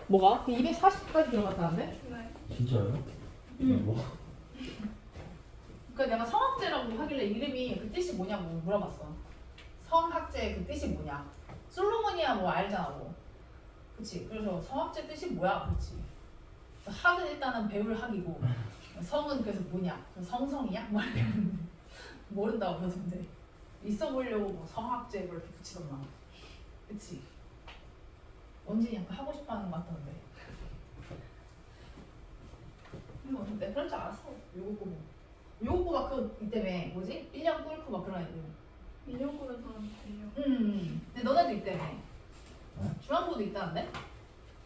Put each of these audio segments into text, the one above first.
뭐가? 그 240까지 들어갔다는데? 네. 진짜요? 응. 뭐? 그러니까 내가 성학제라고 하길래 이름이 그 뜻이 뭐냐고 물어봤어. 성학제 그 뜻이 뭐냐? 솔로몬이야 뭐 알잖아 뭐. 그치? 그래서 성학제 뜻이 뭐야? 그렇지. 학은 일단은 배울 학이고 성은 그래서 뭐냐? 성성이야? 뭐 이랬는데 모른다고 그러던데 있어 보이려고 뭐 성학제 뭐 이렇게 붙이던가. 그치? 원진이 약간 하고 싶어하는 것 같던데. 내가 그럴 줄 알았어. 요거 보고. 요거 막 그 이때문에 뭐지? 1년 꿇고 막 그런 애들. 1년 꾸는 사람 돼요. 근데 너네도 이때문에. 중앙고도 있다는데?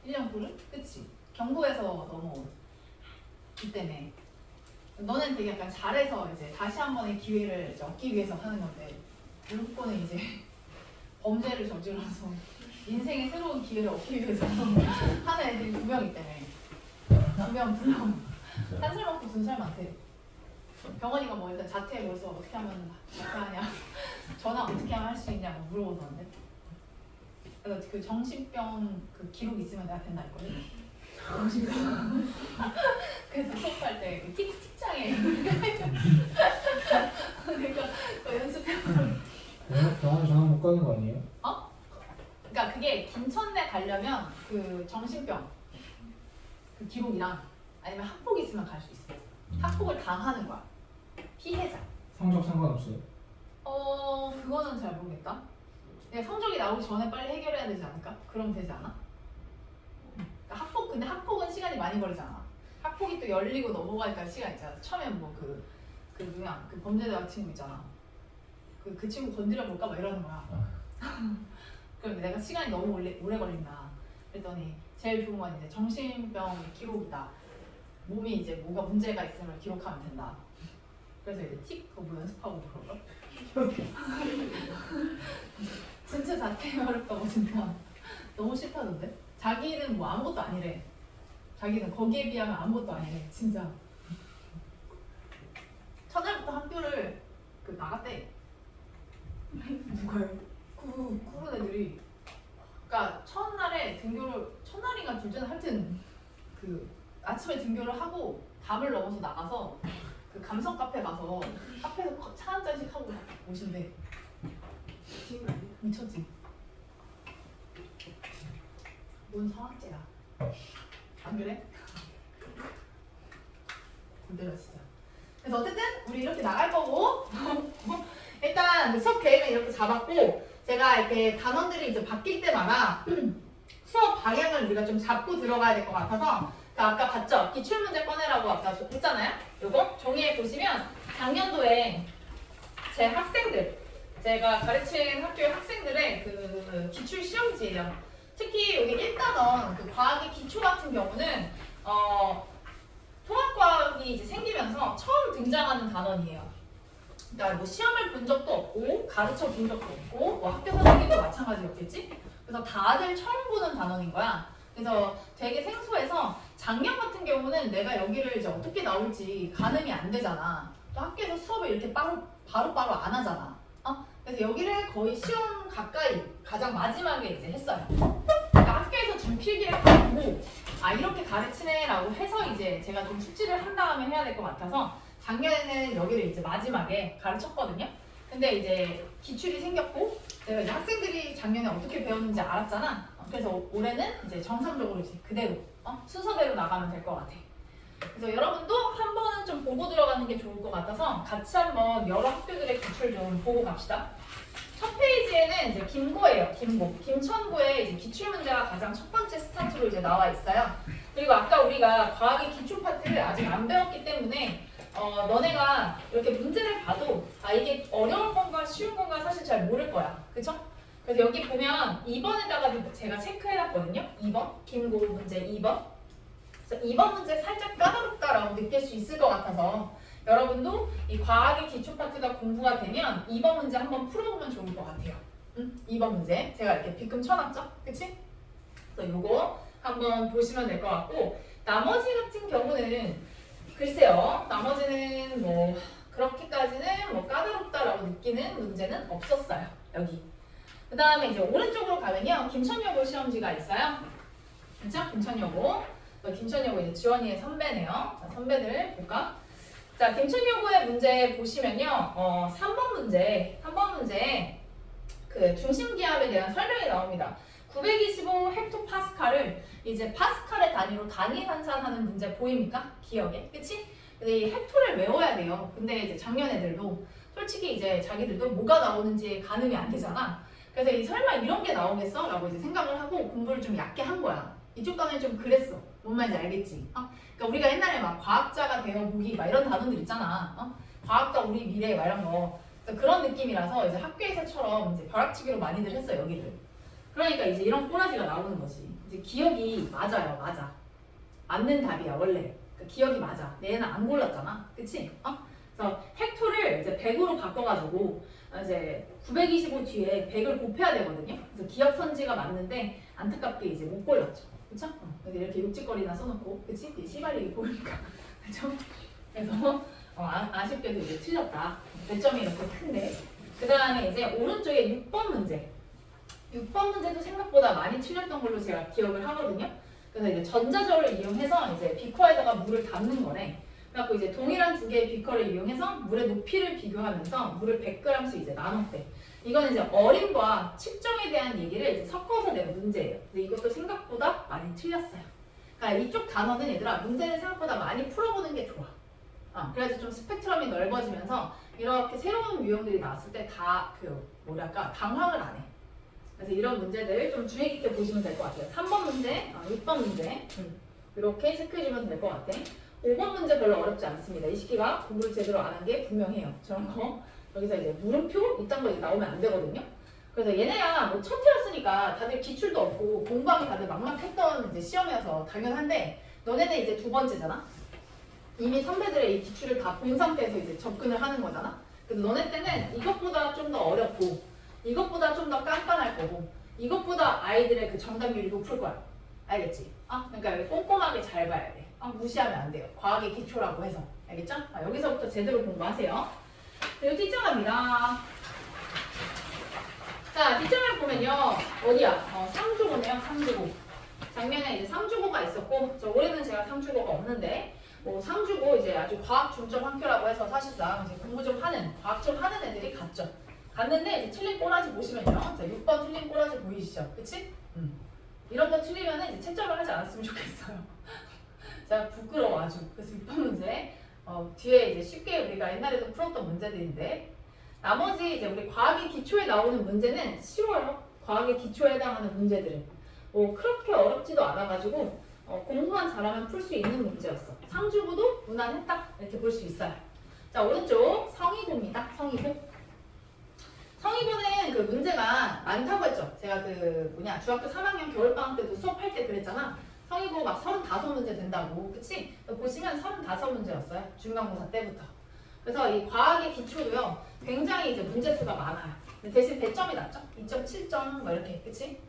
1년 꿇은? 그치? 경고에서 넘어온. 이때문에. 너는 되게 약간 잘해서 이제 다시 한 번의 기회를 이제 얻기 위해서 하는 건데 요거는 이제 범죄를 저질러서 인생의 새로운 기회를 얻기 위해서 하는 애들이 2명이 때문에 2명 불러. 한 살 많고 2살 많대. 병원이가 뭐 일단 자퇴 벌써 어떻게 하면 자퇴하냐, 전화 어떻게 하면 할 수 있냐 고 물어보던데. 그래서 그 정신병 그 기록 있으면 내가 된다 했거든. 정신병. 그래서 수업할 때 그 틱장애. 그러니까 그 연습해보면. 병원 전화 못 가는 거 아니에요? 어? 그러니까 그게 김천대 가려면 그 정신병 그 기록이랑 아니면 학폭 있으면 갈 수 있어. 학폭을 당하는 거야. 피해자. 성적 상관없어요? 그거는 잘 모르겠다. 성적이 나오기 전에 빨리 해결해야 되지 않을까? 그럼 되지 않아? 그러니까 학폭, 근데 학폭은 시간이 많이 걸리잖아. 학폭이 또 열리고 넘어갈까 시간 있잖아. 처음에 뭐 그 누구야? 그 범죄자 친구 있잖아. 그 친구 건드려 볼까 막 이러는 거야. 그럼 내가 시간이 너무 오래 걸린다. 그랬더니 제일 좋은 건 이제 정신병 기록이다. 몸이 이제 뭐가 문제가 있으면 기록하면 된다. 그래서 이제 틱 그거 연습하고 그러고. 진짜 자퇴 어렵다고 진짜 너무 싫다던데. 자기는 뭐 아무것도 아니래. 자기는 거기에 비하면 아무것도 아니래. 진짜. 첫날부터 학교를 그 나갔대. 누가요? 그런 애들이. 그러니까 첫날에 등교를 첫날인가 둘째 날 하여튼 그 아침에 등교를 하고 담을 넘어서 나가서 그 감성 카페 가서 카페에서 차 한 잔씩 하고 오신대. 미쳤지? 뭔 성악제야? 안 그래? 군대가 진짜. 그래서 어쨌든 우리 이렇게 나갈 거고 일단 수업 계획은 이렇게 잡았고 제가 이렇게 단원들이 이제 바뀔 때마다 수업 방향을 우리가 좀 잡고 들어가야 될 것 같아서 아까 봤죠? 기출문제 꺼내라고 아까 했잖아요? 요거 종이에 보시면 작년도에 제 학생들 제가 가르친 학교의 학생들의 그 기출 시험지예요. 특히 여기 1단원 그 과학의 기초 같은 경우는 통합과학이 이제 생기면서 처음 등장하는 단원이에요. 그러니까 뭐 시험을 본 적도 없고 가르쳐 본 적도 없고 뭐 학교 선생님도 마찬가지였겠지? 그래서 다들 처음 보는 단원인 거야. 그래서 되게 생소해서 작년 같은 경우는 내가 여기를 이제 어떻게 나올지 가늠이 안 되잖아. 또 학교에서 수업을 이렇게 바로바로 안 하잖아. 그래서 여기를 거의 시험 가까이 가장 마지막에 이제 했어요. 그러니까 학교에서 준 필기를 보고 이렇게 가르치네라고 해서 이제 제가 좀 숙지를 한 다음에 해야 될 것 같아서 작년에는 여기를 이제 마지막에 가르쳤거든요. 근데 이제 기출이 생겼고 내가 이제 학생들이 작년에 어떻게 배웠는지 알았잖아. 그래서 올해는 이제 정상적으로 이제 그대로 순서대로 나가면 될 것 같아. 그래서 여러분도 한 번은 좀 보고 들어가는 게 좋을 것 같아서 같이 한번 여러 학교들의 기출 좀 보고 갑시다. 첫 페이지에는 이제 김고예요. 김고. 김천고의 이제 기출 문제가 가장 첫 번째 스타트로 이제 나와 있어요. 그리고 아까 우리가 과학의 기초 파트를 아직 안 배웠기 때문에 너네가 이렇게 문제를 봐도 이게 어려운 건가 쉬운 건가 사실 잘 모를 거야. 그쵸? 그래서 여기 보면 2번에다가 제가 체크해놨거든요. 2번 김고 문제 2번. 그래서 2번 문제 살짝 까다롭다라고 느낄 수 있을 것 같아서 여러분도 이 과학의 기초 파트가 공부가 되면 2번 문제 한번 풀어보면 좋을 것 같아요. 2번 문제 제가 이렇게 빗금 쳐놨죠? 그치? 그래서 요거 한번 보시면 될 것 같고 나머지 같은 경우는 글쎄요. 나머지는 뭐 그렇게까지는 뭐 까다롭다라고 느끼는 문제는 없었어요. 여기. 그 다음에 이제 오른쪽으로 가면요. 김천여고 시험지가 있어요. 그렇죠? 김천여고. 김천여고 이제 지원이의 선배네요. 자, 선배들 볼까? 자, 김천여고의 문제 보시면요. 3번 문제 그 중심기압에 대한 설명이 나옵니다. 925 헥토파스칼을 이제 파스칼의 단위로 단위 환산하는 문제 보입니까? 기억에. 그치? 근데 이 헥토를 외워야 돼요. 근데 이제 작년 애들도 솔직히 이제 자기들도 뭐가 나오는지 가늠이 안 되잖아. 그래서 이 설마 이런 게 나오겠어? 라고 이제 생각을 하고 공부를 좀 얕게 한 거야. 이쪽 단어는 좀 그랬어. 뭔 말인지 알겠지? 그러니까 우리가 옛날에 막 과학자가 되어 보기 막 이런 단어들 있잖아. 과학자 우리 미래 막 이런 거. 그래서 그런 느낌이라서 이제 학교에서처럼 이제 벼락치기로 많이들 했어 여기를. 그러니까 이제 이런 꼬라지가 나오는 거지. 이제 기억이 맞아요, 맞아. 맞는 답이야 원래. 그러니까 기억이 맞아. 얘는 안 골랐잖아, 그치? 그래서 헥토를 이제 100으로 바꿔가지고 이제 925 뒤에 100을 곱해야 되거든요. 그래서 기억 선지가 맞는데 안타깝게 이제 못 골랐죠. 그쵸? 그래서 이렇게 욕짓거리나 써놓고, 그치? 시발이 보니까, 그쵸? 그래서 아쉽게도 이제 틀렸다. 배점이 이렇게 큰데. 그 다음에 이제 오른쪽에 6번 문제. 6번 문제도 생각보다 많이 틀렸던 걸로 제가 기억을 하거든요. 그래서 이제 전자저울을 이용해서 이제 비커에다가 물을 담는 거네. 그래갖고 이제 동일한 두 개의 비커를 이용해서 물의 높이를 비교하면서 물을 100g씩 이제 나눴대. 이거는 이제 어림과 측정에 대한 얘기를 이제 섞어서 낸 문제예요. 근데 이것도 생각보다 많이 틀렸어요. 그러니까 이쪽 단어는 얘들아 문제를 생각보다 많이 풀어보는 게 좋아. 그래야지 좀 스펙트럼이 넓어지면서 이렇게 새로운 유형들이 나왔을 때 다 뭐랄까 당황을 안 해. 그래서 이런 문제들 좀 주의 깊게 보시면 될 것 같아요. 3번 문제, 6번 문제 이렇게 체크해주면 될 것 같아. 5번 문제 별로 어렵지 않습니다. 이 시기가 공부를 제대로 안 한 게 분명해요. 저런 거 여기서 이제 물음표 이딴 거 나오면 안 되거든요. 그래서 얘네야 뭐 첫 해였으니까 다들 기출도 없고 공부하기 다들 막막했던 이제 시험이어서 당연한데 너네는 이제 두 번째잖아. 이미 선배들의 이 기출을 다 본 상태에서 이제 접근을 하는 거잖아. 그래서 너네 때는 이것보다 좀 더 어렵고 이것보다 좀 더 깐깐할 거고 이것보다 아이들의 그 정답률이 높을 거야. 알겠지? 그러니까 꼼꼼하게 잘 봐야 돼. 무시하면 안 돼요. 과학의 기초라고 해서. 알겠죠? 여기서부터 제대로 공부하세요. 그리고 뒷장갑니다. 자, 뒷장갑 보면요. 어디야? 상주고네요. 상주고. 작년에 이제 상주고가 있었고 올해는 제가 상주고가 없는데 상주고 이제 아주 과학 중점 학교라고 해서 사실상 이제 공부 좀 하는 과학 좀 하는 애들이 갔죠. 갔는데 이제 틀린 꼬라지 보시면요. 자, 6번 틀린 꼬라지 보이시죠? 그치? 이런 거 틀리면 이제 채점을 하지 않았으면 좋겠어요. 제가 부끄러워 아주. 그래서 6번 문제 뒤에 이제 쉽게 우리가 옛날에도 풀었던 문제들인데 나머지 이제 우리 과학의 기초에 나오는 문제는 쉬워요. 과학의 기초에 해당하는 문제들은 그렇게 어렵지도 않아가지고 공부만 잘하면 풀 수 있는 문제였어. 상주고도 무난했다 이렇게 볼 수 있어요. 자, 오른쪽 성의고입니다. 성의고. 성의고는 그 문제가 많다고 했죠. 제가 중학교 3학년 겨울방학 때도 수업할 때 그랬잖아. 성의고 막 35문제 된다고. 그치? 보시면 35문제였어요. 중간고사 때부터. 그래서 이 과학의 기초도요. 굉장히 이제 문제수가 많아요. 대신 배점이 낮죠? 2.7점 뭐 이렇게. 그치?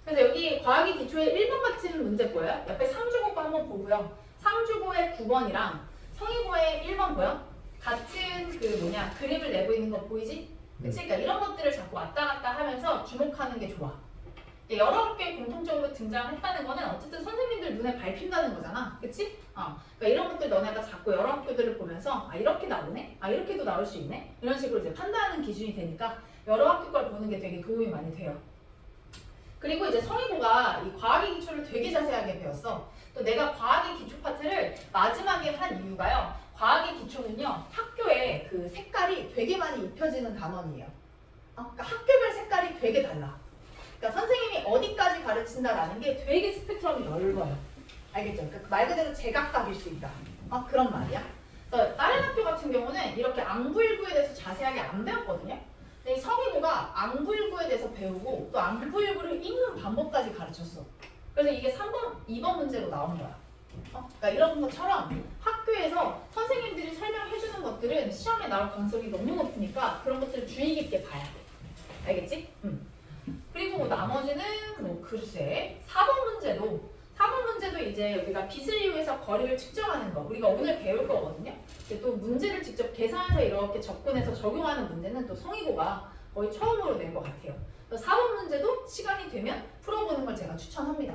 그래서 여기 과학의 기초에 1번 같은 문제 보여요? 옆에 상주고 거 한번 보고요. 상주고의 9번이랑 성의고의 1번 보여? 같은 그림을 내고 있는 거 보이지? 그치? 그러니까 이런 것들을 자꾸 왔다 갔다 하면서 주목하는 게 좋아. 여러 학교에 공통적으로 등장했다는 거는 어쨌든 선생님들 눈에 밟힌다는 거잖아. 그치? 그러니까 이런 것들 너네가 자꾸 여러 학교들을 보면서 이렇게 나오네? 이렇게도 나올 수 있네? 이런 식으로 이제 판단하는 기준이 되니까 여러 학교 걸 보는 게 되게 도움이 많이 돼요. 그리고 이제 성의고가 이 과학의 기초를 되게 자세하게 배웠어. 또 내가 과학의 기초 파트를 마지막에 한 이유가요. 과학의 기초는요. 학교에 그 색깔이 되게 많이 입혀지는 단원이에요. 그러니까 학교별 색깔이 되게 달라. 그러니까 선생님이 어디까지 가르친다라는 게 되게 스펙트럼이 넓어요. 알겠죠? 그러니까 말 그대로 제각각일 수 있다. 그런 말이야. 그래서 다른 학교 같은 경우는 이렇게 앙부일구에 대해서 자세하게 안 배웠거든요. 근데 이 성의고가 앙부일구에 대해서 배우고 또 앙부일구를 읽는 방법까지 가르쳤어. 그래서 이게 3번, 2번 문제로 나온 거야. 그러니까 이런 것처럼 학교에서 선생님들이 설명해주는 것들은 시험에 나올 가능성이 너무 높으니까 그런 것들을 주의 깊게 봐야 돼. 알겠지? 그리고 나머지는 글쎄 4번 문제도 이제 우리가 빛을 이용해서 거리를 측정하는 거 우리가 오늘 배울 거거든요. 근데 또 문제를 직접 계산해서 이렇게 접근해서 적용하는 문제는 또 성의고가 거의 처음으로 낸 것 같아요. 그래서 4번 문제도 시간이 되면 풀어보는 걸 제가 추천합니다.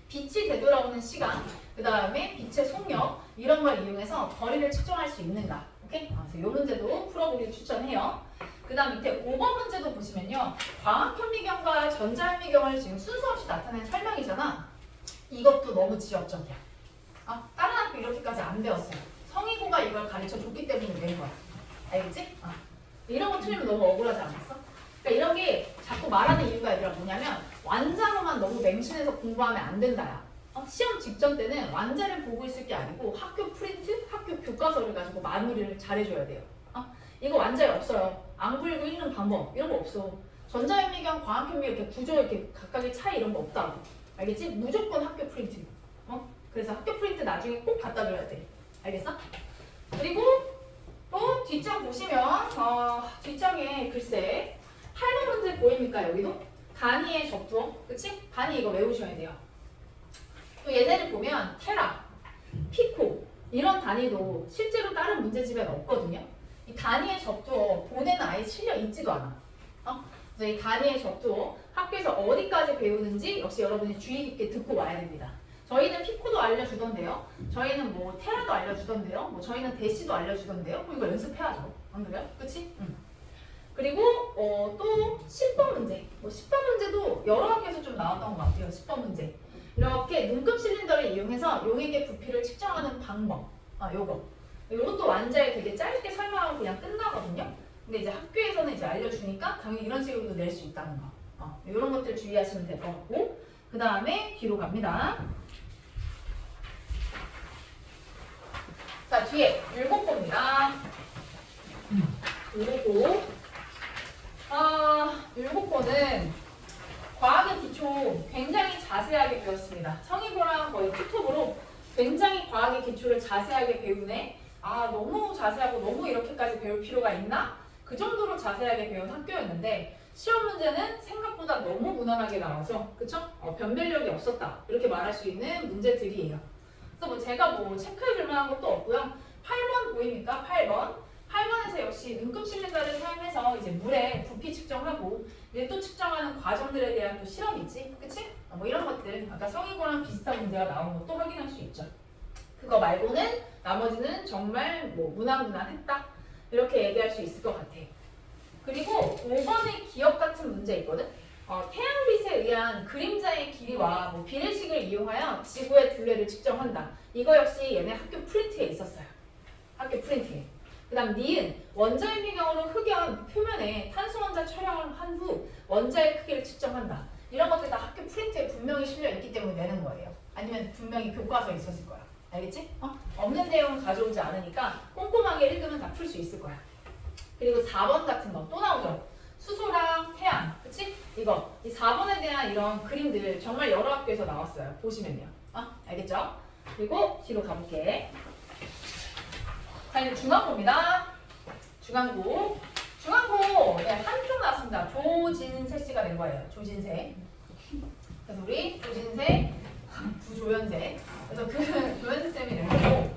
빛이 되돌아오는 시간, 그 다음에 빛의 속력 이런 걸 이용해서 거리를 측정할 수 있는가. 오케이? 그래서 이 문제도 풀어보길 추천해요. 그 다음 밑에 5번 문제도 보시면요. 광학현미경과 전자현미경을 지금 순서 없이 나타낸 설명이잖아. 이것도 너무 지역적이야. 다른 학교 이렇게까지 안 배웠어요. 성희고가 이걸 가르쳐 줬기 때문에 낸 거야. 알겠지? 이런 거 틀리면 너무 억울하지 않았어? 그러니까 이런 게 자꾸 말하는 이유가 얘들아 뭐냐면 완자로만 너무 맹신해서 공부하면 안 된다야. 시험 직전 때는 완자를 보고 있을 게 아니고 학교 프린트, 학교 교과서를 가지고 마무리를 잘해줘야 돼요. 이거 완자에 없어요. 안 불고 읽는 방법 이런 거 없어. 전자현미경, 광학현미경 이렇게 구조 이렇게 각각의 차이 이런 거 없다고. 알겠지? 무조건 학교 프린트. 그래서 학교 프린트 나중에 꼭 갖다 줘야 돼. 알겠어? 그리고 또 뒷장 보시면 뒷장에 글쎄 8번 문제 보입니까? 여기도? 단위의 접두어. 그치? 단위 이거 외우셔야 돼요. 또 얘네를 보면 테라, 피코 이런 단위도 실제로 다른 문제집에는 없거든요. 이 단위의 접두어 보내는 아예 실려 있지도 않아. 그래서 이 단위의 접두어 학교에서 어디까지 배우는지 역시 여러분이 주의 깊게 듣고 와야 됩니다. 저희는 피코도 알려주던데요. 저희는 뭐 테라도 알려주던데요. 뭐 저희는 대시도 알려주던데요. 그럼 이거 연습해야죠. 안 그래요? 그치? 그리고 또 10번 문제. 10번 문제도 여러 학교에서 좀 나왔던 것 같아요. 10번 문제. 이렇게 눈금 실린더를 이용해서 용액의 부피를 측정하는 방법. 요것도 완자에 되게 짧게 설명하고 그냥 끝나거든요. 근데 이제 학교에서는 이제 알려주니까 당연히 이런 식으로도 낼 수 있다는 거. 이런 것들 주의하시면 될 것 같고. 그 다음에 뒤로 갑니다. 자, 뒤에 7호입니다. 7호. 7호는 과학의 기초 굉장히 자세하게 배웠습니다. 성희고랑 거의 투톱으로 굉장히 과학의 기초를 자세하게 배우네. 너무 자세하고 너무 이렇게까지 배울 필요가 있나? 그 정도로 자세하게 배운 학교였는데 시험 문제는 생각보다 너무 무난하게 나와서 그쵸? 변별력이 없었다 이렇게 말할 수 있는 문제들이에요. 그래서 뭐 제가 체크해줄 만한 것도 없고요. 8번 보입니까? 8번에서 역시 눈금 실린더를 사용해서 이제 물의 부피 측정하고 이제 또 측정하는 과정들에 대한 또 실험이지, 그치? 뭐 이런 것들 아까 성희고랑 비슷한 문제가 나온 것도 확인할 수 있죠. 그거 말고는 나머지는 정말 무난무난했다 이렇게 얘기할 수 있을 것 같아. 그리고 5번의 기억 같은 문제 있거든. 태양빛에 의한 그림자의 길이와 비례식을 이용하여 지구의 둘레를 측정한다. 이거 역시 얘네 학교 프린트에 있었어요. 학교 프린트에. 그 다음 니은 원자현미경으로 흑연 표면에 탄소원자 촬영을 한 후 원자의 크기를 측정한다. 이런 것들 다 학교 프린트에 분명히 실려 있기 때문에 내는 거예요. 아니면 분명히 교과서에 있었을 거야. 알겠지? 없는 내용은 가져오지 않으니까 꼼꼼하게 읽으면 다 풀 수 있을 거야. 그리고 4번 같은 거 또 나오죠. 수소랑 태양, 그치? 이 4번에 대한 이런 그림들 정말 여러 학교에서 나왔어요. 보시면요. 알겠죠? 그리고 뒤로 가볼게. 자, 이제 중앙고입니다. 중앙고 한쪽 나왔습니다. 조진세 씨가 낸 거예요. 조진세. 그래서 우리 조진세, 부조연세. 그래서 조연세 쌤이 낸 거고,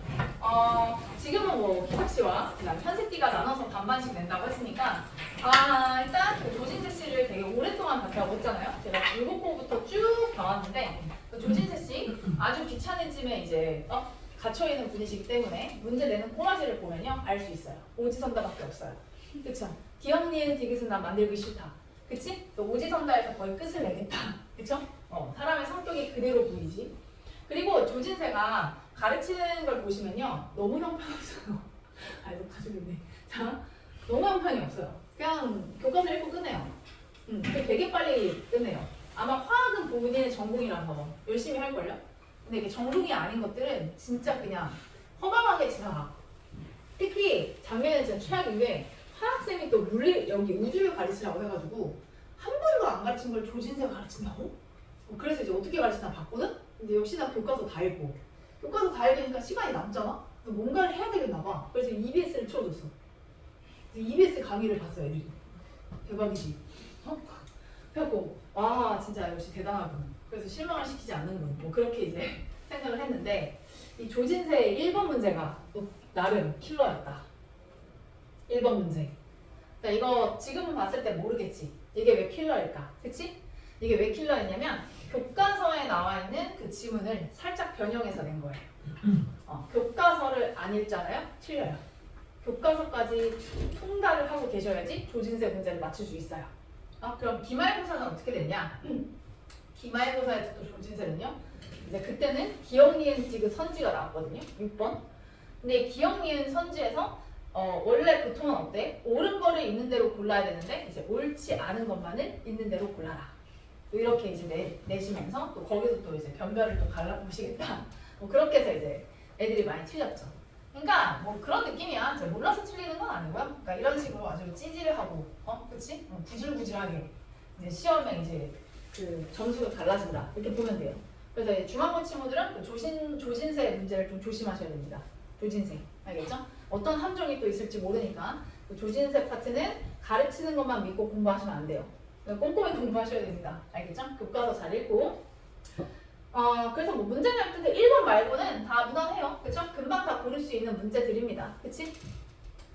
지금은 기탁 씨와 현세띠가 나눠서 반반씩 낸다고 했으니까, 일단 조진세 씨를 되게 오랫동안 봤다고 했잖아요. 제가 7호부터 쭉 봐왔는데, 조진세 씨 아주 귀차니즘에 이제 갇혀있는 분이시기 때문에 문제 내는 꼬라지를 보면요 알 수 있어요. 오지선다밖에 없어요. 그쵸? 디언니의 디귿은 난 만들기 싫다. 그치? 또 오지선다에서 거의 끝을 내겠다. 그쵸? 사람의 성격이 그대로 보이지. 그리고 조진세가 가르치는 걸 보시면요 너무 형편없어요. 가지고있네. 자, 너무 형편이 없어요. 그냥 교과서 읽고 끝내요. 되게 빨리 끝내요. 아마 화학은 본인의 전공이라서 열심히 할걸요? 근데 이게 전공이 아닌 것들은 진짜 그냥 허망하게 지나가. 특히 작년에 진짜 최악인 게 화학쌤이 또 여기 우주를 가르치라고 해가지고 한 번도 안 가르친 걸 조진세가 가르친다고? 그래서 이제 어떻게 가르치나 봤거든? 근데 역시나 교과서 다 읽고 교과서 다 읽으니까 시간이 남잖아? 뭔가를 해야 되겠나 봐. 그래서 EBS를 틀어줬어. EBS 강의를 봤어 애들이. 대박이지. 그래갖고 와 진짜 역시 대단하군. 그래서 실망을 시키지 않는군. 그렇게 이제 생각을 했는데 이 조진세의 1번 문제가 또 나름 킬러였다. 1번 문제. 그러니까 이거 지금은 봤을 때 모르겠지. 이게 왜 킬러일까? 그치? 이게 왜 킬러였냐면 교과서에 나와 있는 그 그 지문을 살짝 변형해서 낸 거예요. 교과서를 안 읽잖아요? 틀려요. 교과서까지 통달을 하고 계셔야지 조진세 문제를 맞출 수 있어요. 그럼 기말고사는 어떻게 됐냐? 기말고사에서 또 조진세는요. 이제 그때는 기억, 니은, 디귿, 선지가 나왔거든요. 6번. 근데 기억, 니은, 선지에서 원래 보통은 어때? 옳은 거를 있는 대로 골라야 되는데 이제 옳지 않은 것만을 있는 대로 골라라. 또 이렇게 이제 내시면서 또 거기서 또 이제 변별을 또 갈라보시겠다. 뭐 그렇게 해서 이제 애들이 많이 틀렸죠. 그러니까 뭐 그런 느낌이야. 제가 몰라서 틀리는 건 아니고요. 그러니까 이런 식으로 아주 찌질을 하고, 그렇지? 구질구질하게 이제 시험에 이제 그 점수가 갈라진다 이렇게 보면 돼요. 그래서 이제 중앙고 친구들은 그 조진세 문제를 좀 조심하셔야 됩니다. 조진세, 알겠죠? 어떤 함정이 또 있을지 모르니까 그 조진세 파트는 가르치는 것만 믿고 공부하시면 안 돼요. 꼼꼼히 공부하셔야 됩니다. 알겠죠? 교과서 잘 읽고. 그래서 뭐 문제 낼 때도 1번 말고는 다 무난해요. 그쵸? 금방 다 고를 수 있는 문제들입니다. 그치?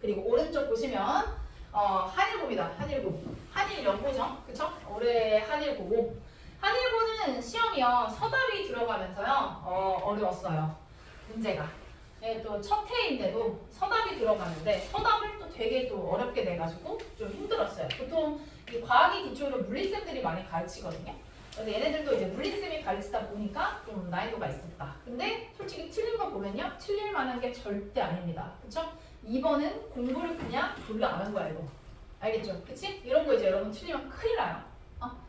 그리고 오른쪽 보시면 한일고입니다. 한일고. 한일연고죠. 그쵸? 올해 한일고고. 한일고는 시험이요. 서답이 들어가면서요. 어려웠어요. 문제가. 예, 또 첫 해인데도 서답이 들어가는데 서답을 또 되게 또 어렵게 내가지고 좀 힘들었어요. 보통 이 과학이 기초로 물리쌤들이 많이 가르치거든요. 그래서 얘네들도 이제 물리쌤이 가르치다 보니까 좀 난이도가 있었다. 근데 솔직히 틀린 거 보면요. 틀릴 만한 게 절대 아닙니다. 그쵸? 2번은 공부를 그냥 졸라 안 한 거야, 이거. 알겠죠? 그치? 이런 거 이제 여러분 틀리면 큰일 나요.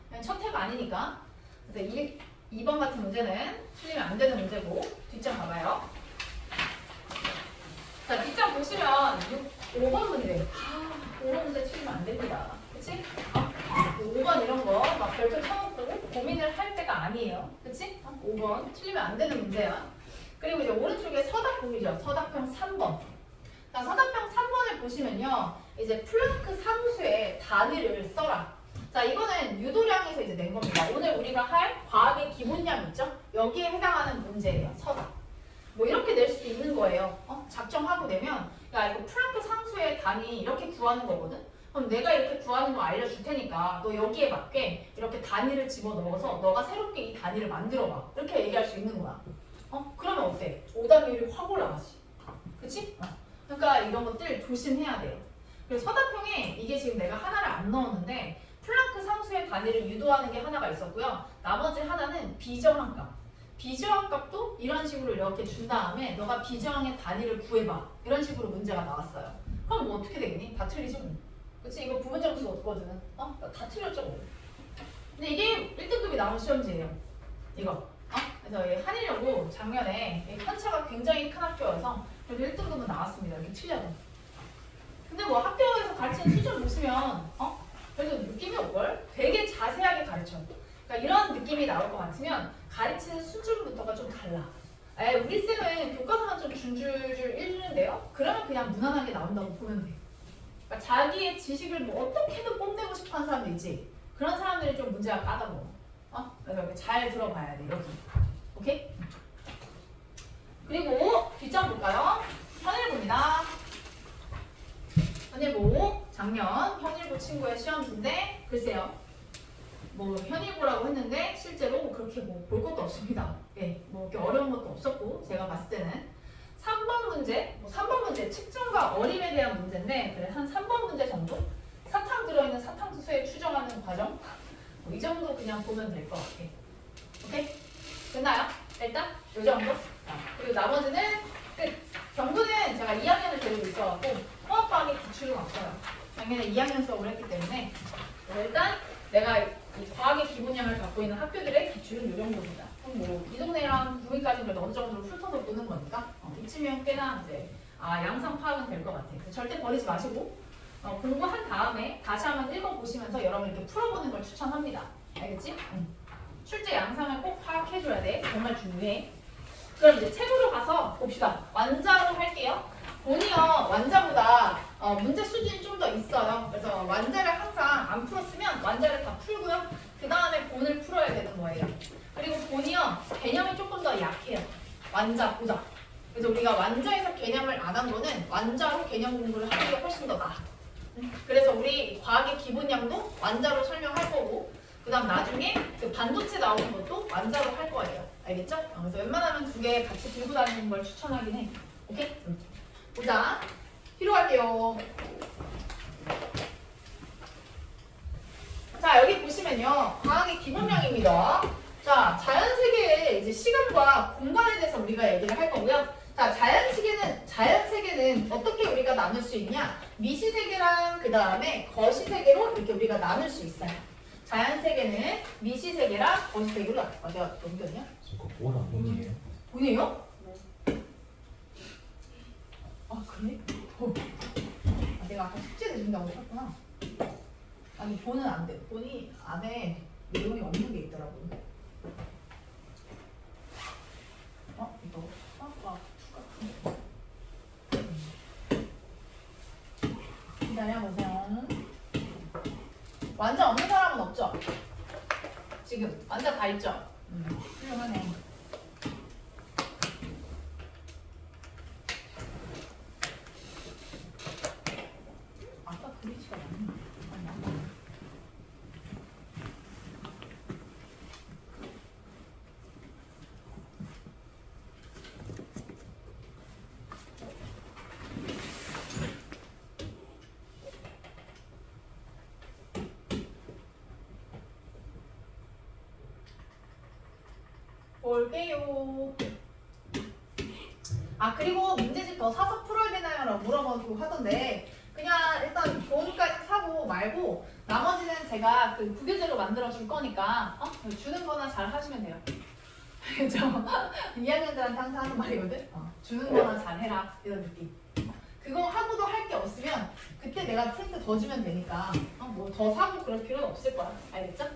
그냥 첫 해가 아니니까. 그래서 2번 같은 문제는 틀리면 안 되는 문제고. 뒷장 봐봐요. 자, 뒷장 보시면 5번 문제. 5번 문제 틀리면 안 됩니다. 그치? 5번 이런 거 막 별표 쳐놓고 고민을 할 때가 아니에요. 그치? 5번 틀리면 안 되는 문제야. 그리고 이제 오른쪽에 서답 보이죠? 서답형 3번. 자, 서답형 3번을 보시면요. 이제 플랑크 상수의 단위를 써라. 자, 이거는 유도량에서 이제 낸 겁니다. 오늘 우리가 할 과학의 기본량 있죠? 여기에 해당하는 문제예요. 서답. 뭐 이렇게 낼 수도 있는 거예요. 작정하고 내면 야, 이거 플랑크 상수의 단위 이렇게 구하는 거거든? 그럼 내가 이렇게 구하는 거 알려줄 테니까 너 여기에 맞게 이렇게 단위를 집어넣어서 너가 새롭게 이 단위를 만들어봐. 이렇게 얘기할 수 있는 거야. 그러면 어때? 오답률이 확 올라가지. 그치? 그러니까 이런 것들 조심해야 돼요. 그래서 서답형에 이게 지금 내가 하나를 안 넣었는데 플랑크 상수의 단위를 유도하는 게 하나가 있었고요. 나머지 하나는 비정한 값. 비정한 값도 이런 식으로 이렇게 준 다음에 너가 비정의 단위를 구해봐. 이런 식으로 문제가 나왔어요. 그럼 뭐 어떻게 되겠니? 다 틀리죠. 그치? 이거 부분 점수 없거든. 다 틀렸죠. 뭐. 근데 이게 1등급이 나온 시험지예요. 이거. 그래서 이 한일연고 작년에 이 편차가 굉장히 큰 학교여서 그래도 1등급은 나왔습니다. 이렇게 틀려도. 근데 뭐 학교에서 가르치는 수준 보시면 그래도 느낌이 올걸? 되게 자세하게 가르쳐. 그러니까 이런 느낌이 나올 것 같으면 가르치는 수준부터가 좀 달라. 우리 쌤은 교과서만 좀 줄줄줄 읽는데요? 그러면 그냥 무난하게 나온다고 보면 돼. 그러니까 자기의 지식을 뭐 어떻게든 뽐내고 싶어하는 사람들 있지? 그런 사람들이 좀 문제가 까다로워. 그래서 이렇게 잘 들어봐야 돼, 여기. 오케이? 그리고 뒷장 볼까요? 현일고입니다. 현일고 작년 현일고 친구의 시험지인데 글쎄요. 뭐 현일고라고 했는데 실제로 뭐 그렇게 뭐 볼 것도 없습니다. 예, 뭐 이렇게 어려운 것도 없었고 제가 봤을 때는 3번 문제, 3번 문제 측정과 어림에 대한 문제인데 그래 한 3번 문제 정도? 사탕 들어있는 사탕수수에 추정하는 과정? 이 정도 그냥 보면 될 것 같아. 오케이? 됐나요? 일단 이 정도? 그리고 나머지는 끝. 경부는 제가 2학년을 데리고 있어갖고 통합과학의 기출은 없어요. 작년에 2학년 수업을 했기 때문에 일단 내가 이 과학의 기본량을 갖고 있는 학교들의 기출은 이 정도입니다. 뭐 이 동네랑 구미까지는 그래도 어느 정도로 훑어서 보는 거니까 이쯤이면 꽤나 이제 양상 파악은 될 것 같아요. 절대 버리지 마시고 공부한 다음에 다시 한번 읽어보시면서 여러분 이렇게 풀어보는 걸 추천합니다. 알겠지? 출제 양상을 꼭 파악해줘야 돼. 정말 중요해. 그럼 이제 책으로 가서 봅시다. 완자로 할게요. 본이요 완자보다 문제 수준이 좀 더 있어요. 그래서 완자를 항상 안 풀었으면 완자를 다 풀고요. 그 다음에 본을 풀어야 되는 거예요. 그리고 본이요 개념이 조금 더 약해요. 완자보다. 그래서 우리가 완자에서 개념을 안 한 거는 완자로 개념 공부를 하는 게 훨씬 더 나아. 그래서 우리 과학의 기본량도 완자로 설명할 거고 그 다음 나중에 그 반도체 나오는 것도 완자로 할 거예요. 알겠죠? 그래서 웬만하면 두 개 같이 들고 다니는 걸 추천하긴 해. 오케이? 보자. 뒤로 갈게요. 자, 여기 보시면요. 과학의 기본량입니다. 자, 자연세계의 이제 시간과 공간에 대해서 우리가 얘기를 할 거고요. 자, 자연세계는 어떻게 우리가 나눌 수 있냐? 미시세계랑 그 다음에 거시세계로 이렇게 우리가 나눌 수 있어요. 자연세계는 미시세계랑 거시세계로 내가 넘겼냐? 그거 뭐라 본이에요? 보네요? 아, 그래? 아, 내가 아까 숙제 내준다고 했구나. 아니, 본은 안 돼. 본이 안에 내용이 없는 게 있더라고. 이거. 기다려보세요. 완전 없는 사람은 없죠? 지금 완전 다 있죠? 훌륭하네. 아까 그리치가 맞나? 아니, 안 맞네. 볼게요. 아, 그리고 문제집 더 사서 풀어야 되나요? 라고 물어보고 하던데 그냥 일단 본까지 사고 말고 나머지는 제가 그 부교재로 만들어 줄 거니까 주는 거나 잘 하시면 돼요. 그죠? 2학년들한테 항상 하는 말이거든? 주는 거나 잘 해라 이런 느낌. 그거 하고도 할 게 없으면 그때 내가 프린트 더 주면 되니까 뭐 더 사고 그럴 필요는 없을 거야. 알겠죠?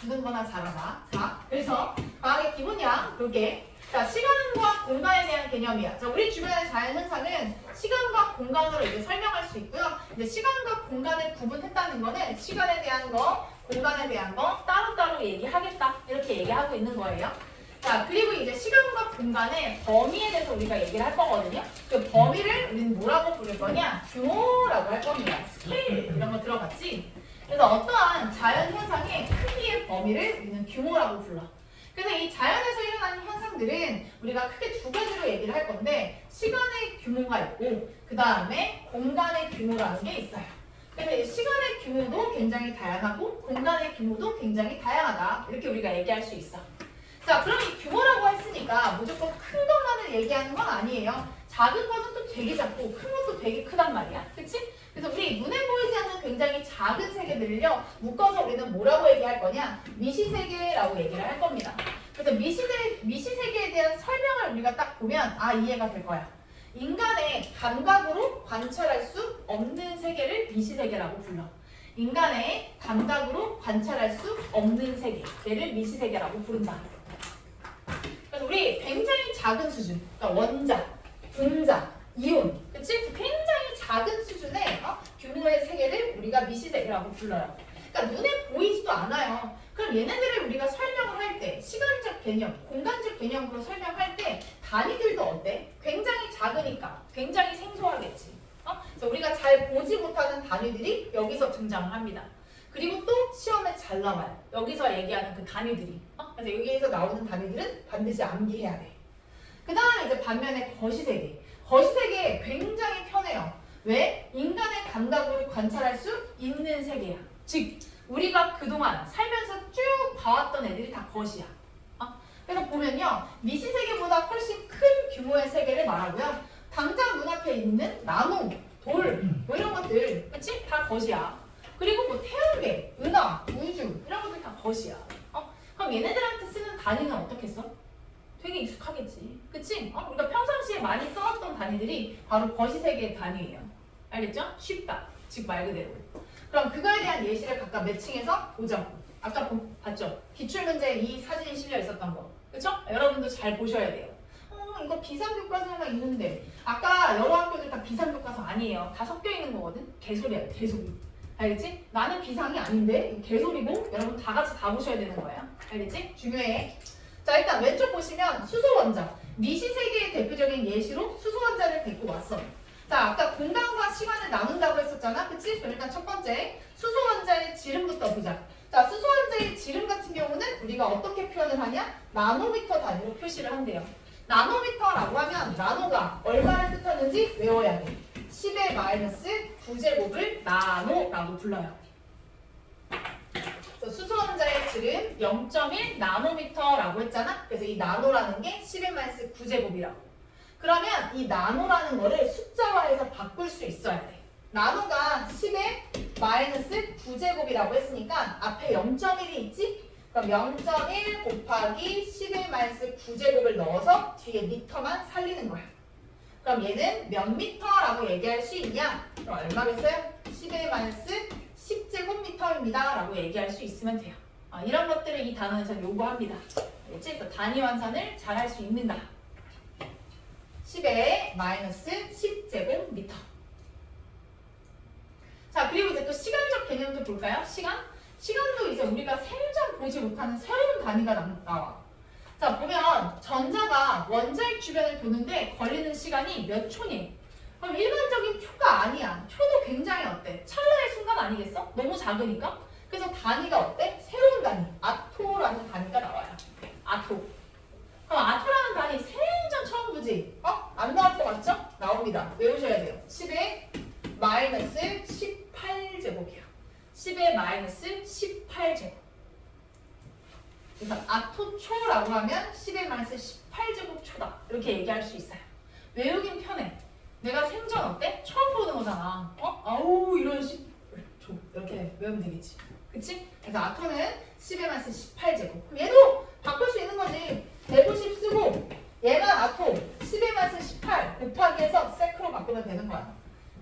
주는 거나 잘하라. 자, 그래서 과학의 기본량 그렇게. 자, 시간과 공간에 대한 개념이야. 자, 우리 주변의 자연 현상은 시간과 공간으로 이제 설명할 수 있고요. 이제 시간과 공간을 구분했다는 거는 시간에 대한 거, 공간에 대한 거 따로따로 얘기하겠다. 이렇게 얘기하고 있는 거예요. 자, 그리고 이제 시간과 공간의 범위에 대해서 우리가 얘기를 할 거거든요. 그 범위를 우리는 뭐라고 부를 거냐? 규모라고 할 겁니다. 스케일 이런 거 들어봤지? 그래서 어떠한 자연 현상의 크기의 범위를 우리는 규모라고 불러. 그래서 이 자연에서 일어나는 현상들은 우리가 크게 두 가지로 얘기를 할 건데 시간의 규모가 있고 그 다음에 공간의 규모라는 게 있어요. 그래서 이 시간의 규모도 굉장히 다양하고 공간의 규모도 굉장히 다양하다. 이렇게 우리가 얘기할 수 있어. 자, 그럼 이 규모라고 했으니까 무조건 큰 것만을 얘기하는 건 아니에요. 작은 거는 또 되게 작고 큰 것도 되게 크단 말이야. 그치? 그래서 우리 눈에 보이지 않는 굉장히 작은 세계들을요 묶어서 우리는 뭐라고 얘기할 거냐? 미시세계라고 얘기를 할 겁니다. 그래서 미시세계에 대한 설명을 우리가 딱 보면 이해가 될 거야. 인간의 감각으로 관찰할 수 없는 세계를 미시세계라고 불러. 인간의 감각으로 관찰할 수 없는 세계를 미시세계라고 부른다. 그래서 우리 굉장히 작은 수준, 그러니까 원자, 분자, 이온, 그치? 굉장히 작은 수준의 규모의 세계를 우리가 미시세계라고 불러요. 그러니까 눈에 보이지도 않아요. 그럼 얘네들을 우리가 설명을 할 때 시간적 개념, 공간적 개념으로 설명할 때 단위들도 어때? 굉장히 작으니까 굉장히 생소하겠지. 그래서 우리가 잘 보지 못하는 단위들이 여기서 등장을 합니다. 그리고 또 시험에 잘 나와요. 여기서 얘기하는 그 단위들이. 그래서 여기에서 나오는 단위들은 반드시 암기해야 돼. 그 다음에 이제 반면에 거시세계. 거시세계 굉장히 편해요. 왜? 인간의 감각으로 관찰할 수 있는 세계야. 즉 우리가 그동안 살면서 쭉 봐왔던 애들이 다 거시야. 그래서 보면요. 미시세계보다 훨씬 큰 규모의 세계를 말하고요. 당장 눈앞에 있는 나무, 돌, 뭐 이런 것들, 그치? 다 거시야. 그리고 뭐 태양계, 은하, 우주 이런 것들 다 거시야. 그럼 얘네들한테 쓰는 단위는 어떻겠어? 되게 익숙하겠지. 그치? 우리가 평상시에 많이 써왔던 단위들이 바로 거시세계의 단위예요. 알겠죠? 쉽다. 즉 말 그대로. 그럼 그거에 대한 예시를 각각 매칭해서 보자고. 아까 봤죠? 기출문제에 이 사진이 실려 있었던 거. 그쵸? 여러분도 잘 보셔야 돼요. 이거 비상교과서가 있는데 아까 여러 학교들 다 비상교과서 아니에요. 다 섞여 있는 거거든? 개소리야, 개소리. 알겠지? 나는 비상이 아닌데 이거 개소리고 여러분 다 같이 다 보셔야 되는 거예요. 알겠지? 중요해. 자, 일단 왼쪽 보시면 수소원자. 미시세계의 대표적인 예시로 수소원자를 데리고 왔어. 자, 아까 공간과 시간을 나눈다고 했었잖아. 그치? 그럼 일단 첫 번째 수소원자의 지름부터 보자. 자, 수소환자의 지름 같은 경우는 우리가 어떻게 표현을 하냐? 나노미터 단위로 표시를 한대요. 나노미터라고 하면 나노가 얼마를 뜻하는지 외워야 돼. 10의 마이너스 9제곱을 나노라고 불러요. 그래서 수소환자의 지름 0.1 나노미터라고 했잖아. 그래서 이 나노라는 게 10의 마이너스 9제곱이라고. 그러면 이 나노라는 거를 숫자화해서 바꿀 수 있어야 돼. 나노가 10의 마이너스 9제곱이라고 했으니까 앞에 0.1이 있지? 그럼 0.1 곱하기 10의 마이너스 9제곱을 넣어서 뒤에 미터만 살리는 거야. 그럼 얘는 몇 미터라고 얘기할 수 있냐? 그럼 얼마겠어요? 10의 마이너스 10제곱미터입니다 라고 얘기할 수 있으면 돼요. 이런 것들을 이 단원에서 요구합니다. 알겠지? 또 단위 환산을 잘 할 수 있는다. 10의 마이너스 10제곱미터. 자, 그리고 이제 또 시간적 개념도 볼까요? 시간도 이제 우리가 생전 보지 못하는 새로운 단위가 나와. 자, 보면 전자가 원자핵 주변을 도는데 걸리는 시간이 몇 초니? 그럼 일반적인 초가 아니야. 초도 굉장히 어때? 찰나의 순간 아니겠어? 너무 작으니까. 그래서 단위가 어때? 새로운 단위, 아토라는 단위가 나와요. 아토. 그럼 아토라는 단위 생전 처음 보지? 안 나올 거 맞죠? 나옵니다. 외우셔야 돼요. 10의 마이너스 18제곱이야. 10의 마이너스 18제곱. 그래서 아토초라고 하면 10의 마이너스 18제곱 초다. 이렇게 얘기할 수 있어요. 외우긴 편해. 내가 생전 어때? 처음 보는 거잖아. 아우 이런 초 이렇게 외우면 되겠지. 그치? 그래서 아토는 10의 마이너스 18제곱. 그럼 얘도 바꿀 수 있는 거지. 150 쓰고 얘가 아토 10의 마이너스 18 곱하기 해서 세크로 바꾸면 되는 거야.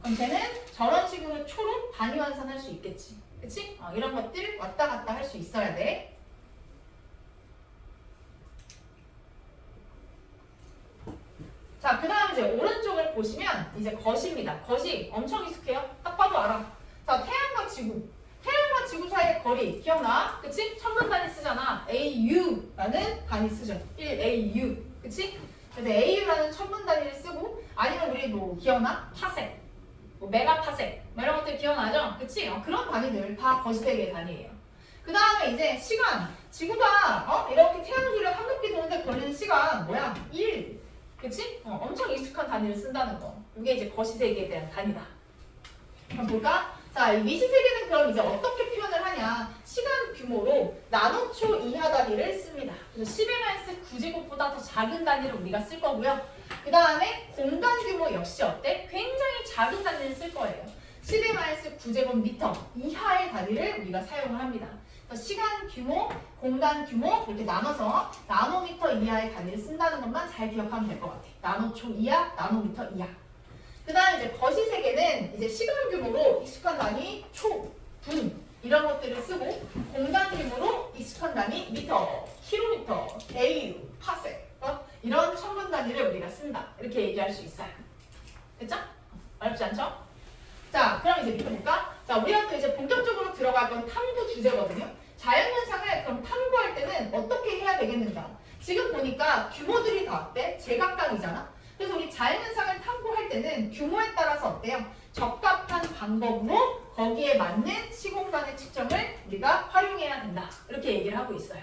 그럼 걔는 저런 식으로 초로 단위 환산할 수 있겠지. 그치? 이런 것들 왔다 갔다 할 수 있어야 돼. 자, 그 다음 이제 오른쪽을 보시면 이제 거시입니다. 거시 엄청 익숙해요. 딱 봐도 알아. 자, 태양과 지구. 태양과 지구 사이의 거리 기억나? 그치? 천문 단위 쓰잖아. AU라는 단위 쓰죠. 1AU. 그치? 그래서 AU라는 천문 단위를 쓰고 아니면 우리 뭐 기억나? 파섹. 뭐 메가파섹. 뭐 이런 것들 기억나죠? 그치? 그런 단위들 다 거시세계의 단위예요. 그 다음에 이제 시간. 지구가 이렇게 태양 주변 한 바퀴 도는데 걸리는 시간 뭐야? 1. 그치? 엄청 익숙한 단위를 쓴다는 거. 이게 이제 거시세계에 대한 단위다. 한번 볼까? 자, 이 미시세계는 그럼 이제 어떻게 표현을 하냐? 시간 규모로 나노초 이하 단위를 씁니다. 그래서 10의 마이너스 9제곱보다 더 작은 단위를 우리가 쓸 거고요. 그 다음에 공간 규모 역시 어때? 굉장히 작은 단위를 쓸 거예요. 10의 마이너스 9제곱미터 이하의 단위를 우리가 사용을 합니다. 시간 규모, 공간 규모 이렇게 나눠서 나노미터 이하의 단위를 쓴다는 것만 잘 기억하면 될 것 같아. 나노초 이하, 나노미터 이하. 그 다음에 이제 거시세계는 이제 시간 규모로 익숙한 단위 초, 분 이런 것들을 쓰고 공간 규모로 익숙한 단위 미터, 킬로미터, AU, 파섹 이런 천문 단위를 우리가 쓴다. 이렇게 얘기할 수 있어요. 됐죠? 어렵지 않죠? 자, 그럼 이제 밑에 볼까? 자, 우리가 또 이제 본격적으로 들어갈 건 탐구 주제거든요. 자연현상을 그럼 탐구할 때는 어떻게 해야 되겠는가? 지금 보니까 규모들이 다 어때? 제각각이잖아? 그래서 우리 자연현상을 탐구할 때는 규모에 따라서 어때요? 적합한 방법으로 거기에 맞는 시공간의 측정을 우리가 활용해야 된다. 이렇게 얘기를 하고 있어요.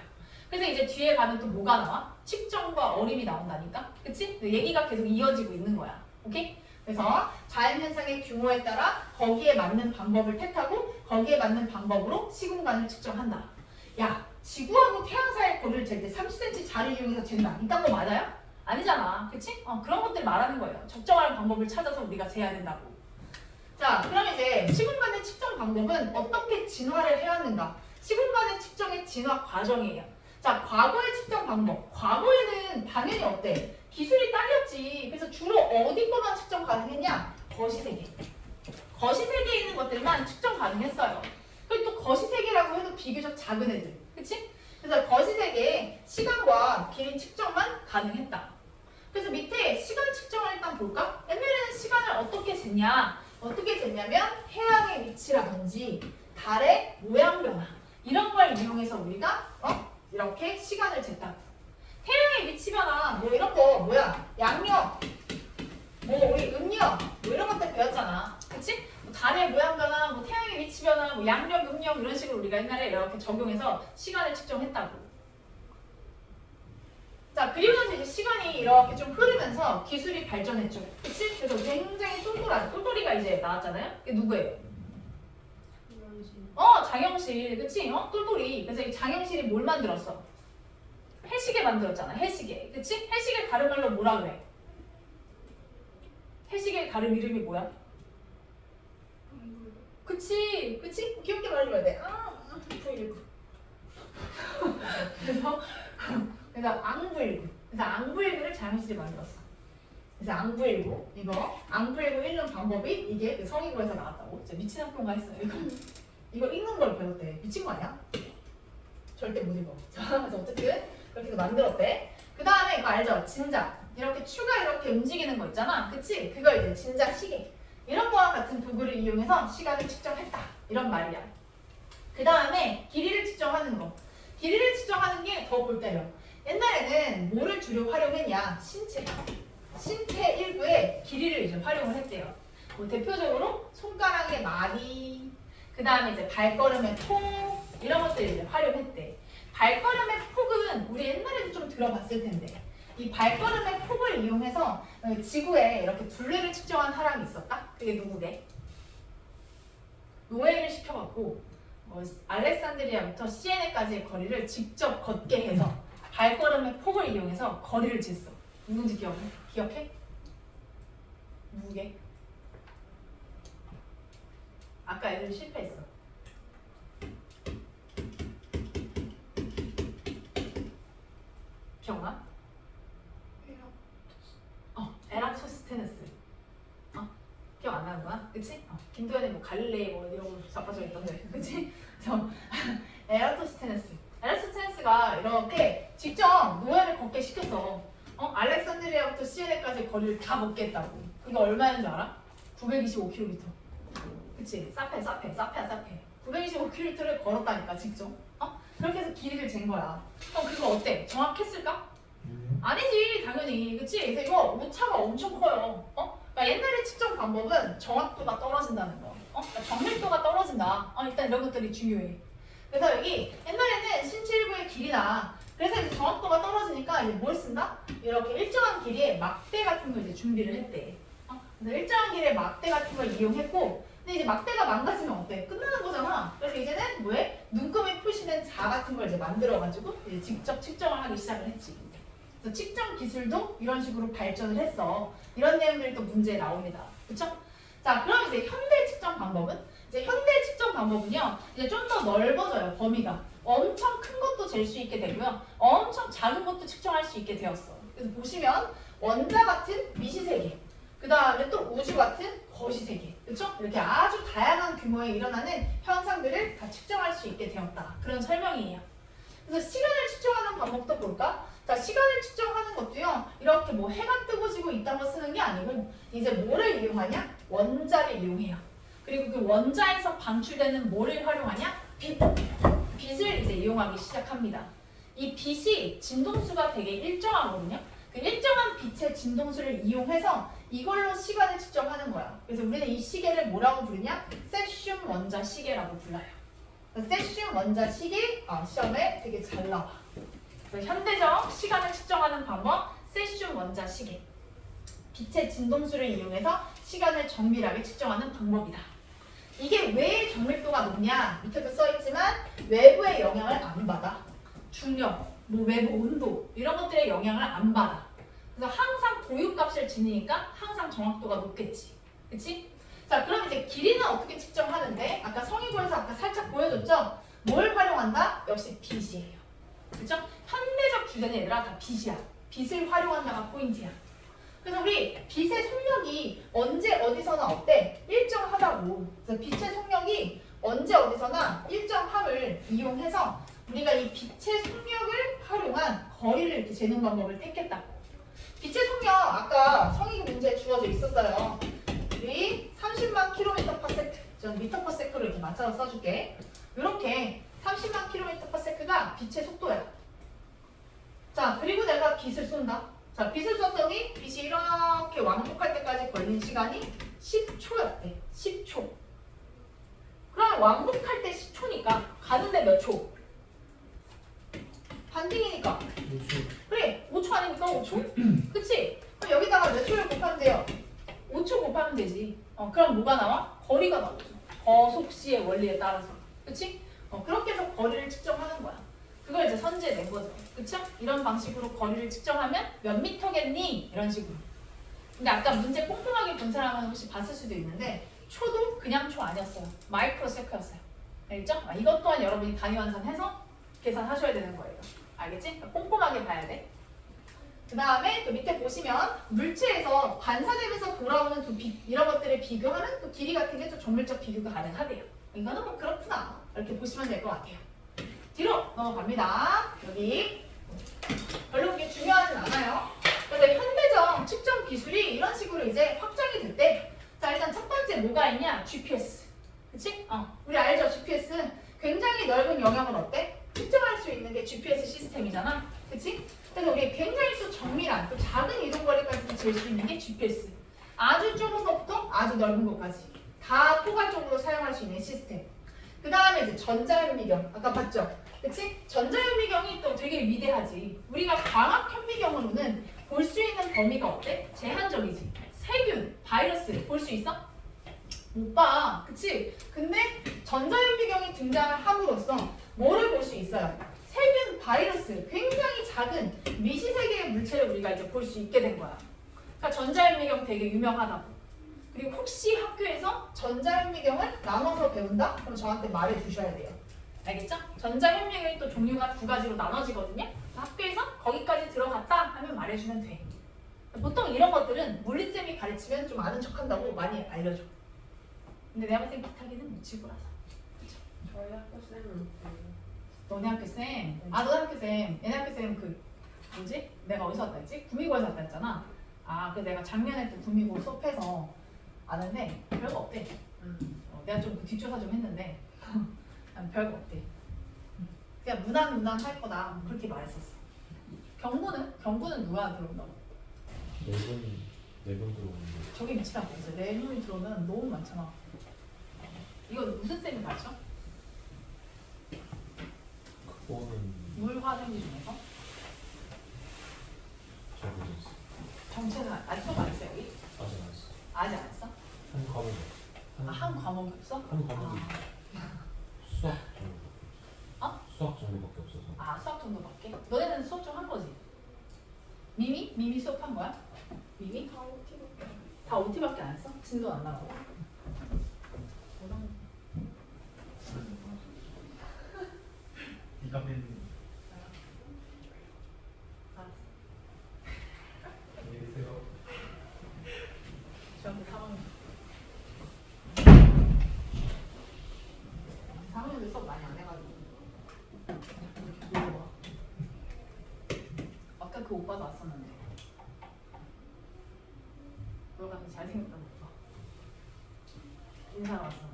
그래서 이제 뒤에 가면 또 뭐가 나와? 측정과 어림이 나온다니까? 그치? 얘기가 계속 이어지고 있는 거야. 오케이? 그래서 자연현상의 규모에 따라 거기에 맞는 방법을 택하고 거기에 맞는 방법으로 시공간을 측정한다. 야, 지구하고 태양 사이의 거리를 잴 때 30cm 자를 이용해서 잰다. 이딴 거 맞아요? 아니잖아. 그치? 그런 것들 말하는 거예요. 적정한 방법을 찾아서 우리가 재야 된다고. 자, 그럼 이제 시공간의 측정 방법은 어떻게 진화를 해왔는가? 시공간의 측정의 진화 과정이에요. 자, 과거의 측정 방법. 과거에는 당연히 어때? 기술이 딸렸지. 그래서 주로 어디 거만 측정 가능했냐? 거시세계. 거시세계에 있는 것들만 측정 가능했어요. 그리고 또 거시세계라고 해도 비교적 작은 애들. 그치? 그래서 거시세계에 시간과 길이 측정만 가능했다. 그래서 밑에 시간 측정을 일단 볼까? 옛날에는 시간을 어떻게 쟀냐? 어떻게 쟀냐면 해양의 위치라든지 달의 모양 변화 이런 걸 이용해서 우리가 이렇게 시간을 쟀다. 태양의 위치 변화 뭐 이런 거 뭐야? 양력, 뭐 우리 음력 뭐 이런 것들 배웠잖아. 그치? 뭐 달의 모양 변화, 뭐 태양의 위치 위치 변화, 뭐 양력, 음력 이런 식으로 우리가 옛날에 이렇게 적용해서 시간을 측정했다고. 자, 그리고 나서 이제 시간이 이렇게 좀 흐르면서 기술이 발전했죠. 그치? 그래서 굉장히 똘똘이가 이제 나왔잖아요. 이게 누구예요? 장영실. 그치? 똘똘이. 그래서 이 장영실이 뭘 만들었어? 해시계 만들었잖아. 해시계. 그치? 해시계 다른 말로 뭐라 그래? 해시계 다른 이름이 뭐야? 그치? 그치? 귀엽게 말해줘야 돼. V19. 그래서 앙부일구. 그래서 앙부일구를 장영실이 만들었어. 그래서 앙부일구 이거 앙부일구 읽는 방법이 이게 그 성인고에서 나왔다고. 진짜 미친 학교인가 했어요. 이거 읽는 걸 배웠대. 미친 거 아니야? 절대 못 읽어. 자, 그래서 어쨌든 그렇게 해서 만들었대. 그 다음에 이거 알죠? 진작. 이렇게 추가 이렇게 움직이는 거 있잖아. 그치? 그거 이제 진작 시계. 이런 거와 같은 도구를 이용해서 시간을 측정했다. 이런 말이야. 그 다음에 길이를 측정하는 거. 길이를 측정하는 게 더 골 때려. 옛날에는 뭐를 주로 활용했냐? 신체 일부의 길이를 이제 활용을 했대요. 뭐 대표적으로 손가락의 마디, 그 다음에 이제 발걸음의 폭 이런 것들을 이제 활용했대. 발걸음의 폭은 우리 옛날에도 좀 들어봤을 텐데 이 발걸음의 폭을 이용해서 지구에 이렇게 둘레를 측정한 사람이 있었다? 그게 누구게? 노예를 시켜갖고 알렉산드리아부터 시에네까지의 거리를 직접 걷게 해서 발걸음의 폭을 이용해서 거리를 쟀어. 누군지 기억해? 누구게? 아까 애들이 실패했어. 기억나? 에라토스테네스. 기억 안 나는 거야? 그치? 김도현이 뭐 갈릴레이 뭐 이런 거 자빠져 있던데. 그치? 그래서 에라토스테네스가 이렇게 직접 노예를 걷게 시켜서 알렉산드리아부터 시에네까지 거리를 다 걷게 했다고. 그게 얼마인 줄 알아? 925km. 그치? 사페야. 925km를 걸었다니까 직접. 그렇게 해서 길이를 잰 거야. 그럼 그거 어때? 정확했을까? 아니지 당연히. 그치? 그래서 이거 오차가 엄청 커요. 그러니까 옛날의 측정 방법은 정확도가 떨어진다는 거. 그러니까 정밀도가 떨어진다. 일단 이런 것들이 중요해. 그래서 여기 옛날에는 신체 일부의 길이나 그래서 이제 정확도가 떨어지니까 이제 뭘 쓴다? 이렇게 일정한 길이의 막대 같은 걸 이제 준비를 했대. 그래서 일정한 길이의 막대 같은 걸 이용했고, 근데 이제 막대가 망가지면 어때? 끝나는 거잖아. 그래서 이제는 뭐해? 눈금이 표시된 자 같은 걸 이제 만들어가지고 이제 직접 측정을 하기 시작을 했지. 그래서 측정 기술도 이런 식으로 발전을 했어. 이런 내용들이 또 문제에 나옵니다. 그쵸? 자, 그럼 이제 현대 측정 방법은? 이제 현대 측정 방법은요, 이제 좀 더 넓어져요, 범위가. 엄청 큰 것도 잴 수 있게 되고요, 엄청 작은 것도 측정할 수 있게 되었어. 그래서 보시면 원자 같은 미시세계, 그 다음에 또 우주 같은 거시세계, 그쵸? 이렇게 아주 다양한 규모에 일어나는 현상들을 다 측정할 수 있게 되었다. 그런 설명이에요. 그래서 시간을 측정하는 방법도 볼까? 자, 시간을 측정하는 것도요, 이렇게 뭐 해가 뜨고 지고 있다는 거 쓰는 게 아니고, 이제 뭐를 이용하냐? 원자를 이용해요. 그리고 그 원자에서 방출되는 뭐를 활용하냐? 빛을 이제 이용하기 시작합니다. 이 빛이 진동수가 되게 일정하거든요. 그 일정한 빛의 진동수를 이용해서 이걸로 시간을 측정하는 거야. 그래서 우리는 이 시계를 뭐라고 부르냐? 세슘 원자 시계라고 불러요. 세슘 원자 시계 시험에 되게 잘 나와. 그래서 현대적 시간을 측정하는 방법, 세슘 원자 시계. 빛의 진동수를 이용해서 시간을 정밀하게 측정하는 방법이다. 이게 왜 정밀도가 높냐? 밑에도 써있지만 외부의 영향을 안 받아. 중력, 뭐 외부 온도 이런 것들의 영향을 안 받아. 그래서 항상 고유값을 지니니까 항상 정확도가 높겠지. 그치? 자, 그럼 이제 길이는 어떻게 측정하는데? 아까 성인고에서 아까 살짝 보여줬죠? 뭘 활용한다? 역시 빛이에요. 그쵸? 현대적 주제는 얘들아 다 빛이야. 빛을 활용한다가 포인트야. 그래서 우리 빛의 속력이 언제 어디서나 어때? 일정하다고. 그래서 빛의 속력이 언제 어디서나 일정함을 이용해서 우리가 이 빛의 속력을 활용한 거리를 이렇게 재는 방법을 택했다고. 빛의 속력 아까 성인고 문제에 주어져 있었어요. 우리 30만 km/s, 저는 m/s로 이렇게 맞춰서 써줄게. 이렇게 30만 km/s가 빛의 속도야. 자, 그리고 내가 빛을 쏜다. 자, 빛을 쐈더니 빛이 이렇게 왕복할 때까지 걸린 시간이 10초였대. 10초. 그럼 그러면 왕복할 때 10초니까 가는데 몇 초? 반띵이니까. 그래 5초 아닙니까? 5초? 그치? 그럼 여기다가 몇 초를 곱하면 돼요? 5초 곱하면 되지. 그럼 뭐가 나와? 거리가 나오죠. 거속시의 원리에 따라서. 그치? 그렇게 해서 거리를 측정하는 거야. 그걸 이제 선지에 낸 거죠. 그쵸? 이런 방식으로 거리를 측정하면 몇 미터겠니? 이런 식으로. 근데 아까 문제 꼼꼼하게 본 사람은 혹시 봤을 수도 있는데 초도 그냥 초 아니었어요. 마이크로 세크였어요. 알겠죠? 이것 또한 여러분이 단위환산해서 계산하셔야 되는 거예요. 알겠지? 꼼꼼하게 봐야 돼. 그 다음에 또 밑에 보시면 물체에서 반사되면서 돌아오는 이런 것들을 비교하는 또 길이 같은 게 좀 정밀적 비교가 가능하대요. 이거는 뭐 그렇구나 이렇게 보시면 될 것 같아요. 뒤로 넘어갑니다. 여기 별로 그게 중요하진 않아요. 그래서 현대적 측정 기술이 이런 식으로 이제 확장이 될 때, 자 일단 첫 번째 뭐가 있냐? GPS. 그치? 우리 알죠? GPS 굉장히 넓은 영역을 어때? 측정할 수 있는 게 GPS 시스템이잖아. 그치? 그래서 우리 굉장히 또 정밀한 또 작은 이동거리까지도 잴 수 있는 게 GPS. 아주 좁은 것부터 아주 넓은 것까지 다 포괄적으로 사용할 수 있는 시스템. 그 다음에 이제 전자현미경 아까 봤죠? 그치? 전자현미경이 또 되게 위대하지. 우리가 광학현미경으로는 볼 수 있는 범위가 어때? 제한적이지. 세균, 바이러스 볼 수 있어? 못 봐. 그치? 근데 전자현미경이 등장을 함으로써 뭐를 볼 수 있어요? 세균, 바이러스, 굉장히 작은 미시세계의 물체를 우리가 이제 볼 수 있게 된 거야. 그러니까 전자현미경 되게 유명하다고. 그리고 혹시 학교에서 전자현미경을 나눠서 배운다? 그럼 저한테 말해 주셔야 돼요. 알겠죠? 전자현미경이 또 종류가 두 가지로 나눠지거든요. 학교에서 거기까지 들어갔다 하면 말해주면 돼. 보통 이런 것들은 물리쌤이 가르치면 좀 아는 척한다고 많이 알려줘. 근데 내가 봤을 때 기타기는 못 치고라서. 저희 학교 쌤은 어때요? 너네 학교 쌤? 아 너네 학교 쌤. 얘네 학교 쌤 그 뭐지? 내가 어디서 왔다 했지? 구미고에서 왔다 했잖아. 그 내가 작년에 또 구미고 수업해서 아는데 별거 없대. 내가 좀 그 뒷조사 좀 했는데 별거 없대. 그냥 무난 할 거다 그렇게 말했었어. 경구는 누가 들어온다고? 네번 들어오는데 저게 미치라고 했어. 네 명이 들어오면 너무 많잖아. 이거 무슨 쌤이 가르쳐? 그거는 물화생지 중에서? 잘 모르겠어. 정체는 아직 수업 안 했어 여기? 아직 안 했어. 아직 안 했어? 한 과목. 한 과목이 없어? 한 과목이 수학 정도. 수학 정도밖에 없어서. 수학 정도밖에? 너네는 수업 좀 한 거지? 미미 수업 한 거야? 미미? 다 OT밖에 안 다 OT밖에 안 했어? 진도 안 나가고? 네가 뺀 안녕히 계세요. 중학교 3학년도 수업 많이 안 해가지고 놀러와. 아까 그 오빠도 왔었는데 놀가서 잘생겼던 오빠 인사가 왔었는데.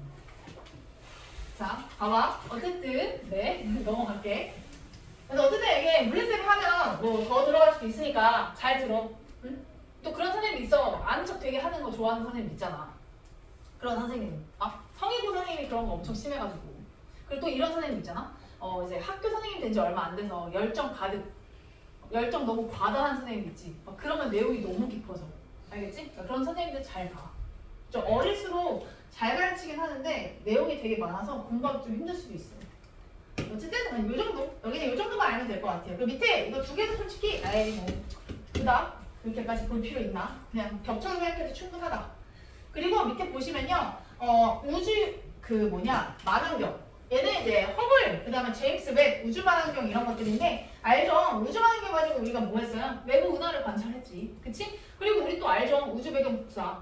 자 봐봐. 어쨌든 네 넘어갈게. 그래서 어쨌든 이게 물리쌤 하면 뭐 더 들어갈 수도 있으니까 잘 들어. 응? 또 그런 선생님 있어. 아는 척 되게 하는 거 좋아하는 선생님 있잖아. 그런 선생님. 성희고 선생님이 그런 거 엄청 심해가지고. 그리고 또 이런 선생님 있잖아. 이제 학교 선생님 된 지 얼마 안 돼서 열정 가득, 열정 너무 과다한 선생님 있지. 그러면 내용이 너무 깊어져. 알겠지? 그런 선생님들 잘 봐. 좀 어릴수록 잘 가르치긴 하는데 내용이 되게 많아서 공부하기 좀 힘들 수도 있어. 어쨌든 이 정도. 여기는 이 정도만 알면 될 것 같아요. 그 밑에 이거 두 개도 솔직히 뭐 그닥 그렇게까지 볼 필요 있나? 그냥 겹쳐서 생각해도 충분하다. 그리고 밑에 보시면요, 우주 만원경. 얘는 이제 허블, 그 다음에 제임스 웹 우주 만원경 이런 것들인데 알죠? 우주 만원경 가지고 우리가 뭐 했어요? 외부 은하를 관찰했지, 그치? 그리고 우리 또 알죠? 우주 배경 복사,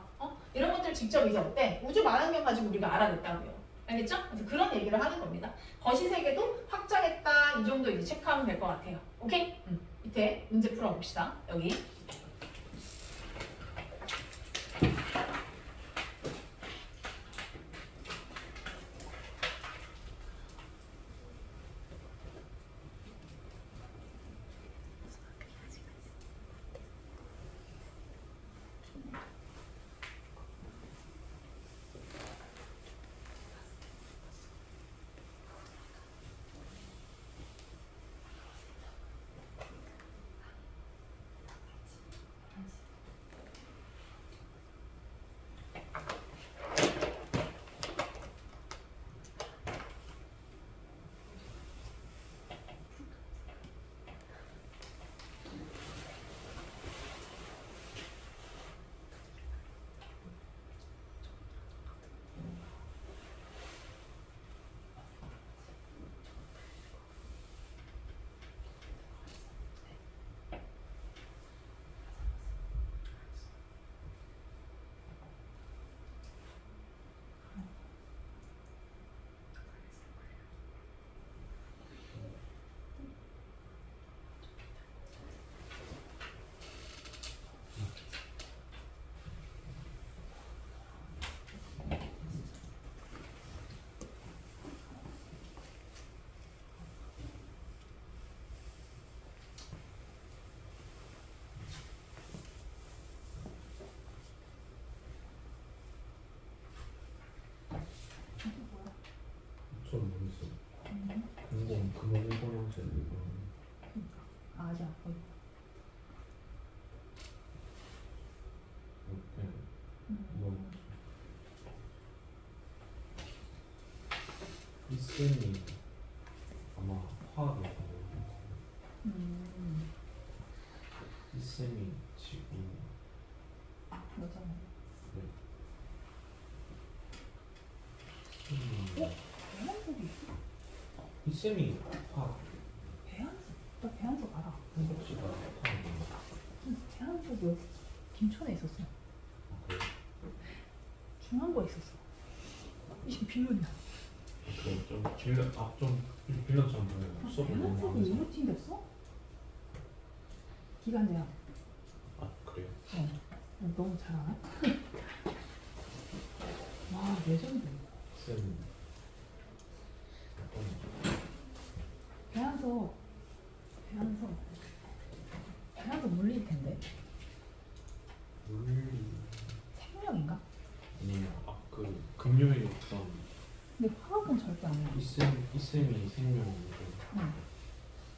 이런 것들 직접 이제 어때? 우주 만원경 가지고 우리가 알아냈다고요. 알겠죠? 그래서 그런 얘기를 하는 겁니다. 거시세계도 확장했다 이 정도 이제 체크하면 될 것 같아요. 오케이? 밑에 문제 풀어봅시다. 여기. 저는 모르겠어요. 금공 금원 일본 형제 이거 아직 안 보여. 이렇게 뭐 이쌤이 아마 화학을 이쌤이 지금 여자네. 네. 어? 배한석이 있어? 이쌤이 화학 배한석? 나 배한석 알아. 한국씨가 화학인가? 배한석 여기 김천에 있었어. 그래요? 중앙고에 있었어. 이게 빌런이야. 좀 빌런 좀 빌런처럼 보여요. 수업을 너무 배한석이 많이 해서. 우리 팀 됐어? 기간제야. 아 그래요? 너무 잘 알아? 와 레전드. 쌤 배한석 물릴 텐데. 물리 생명인가? 아니면 아그 금요일 어떤 근데 화학은 절대 아니야. 이쌤이 생명이고 응.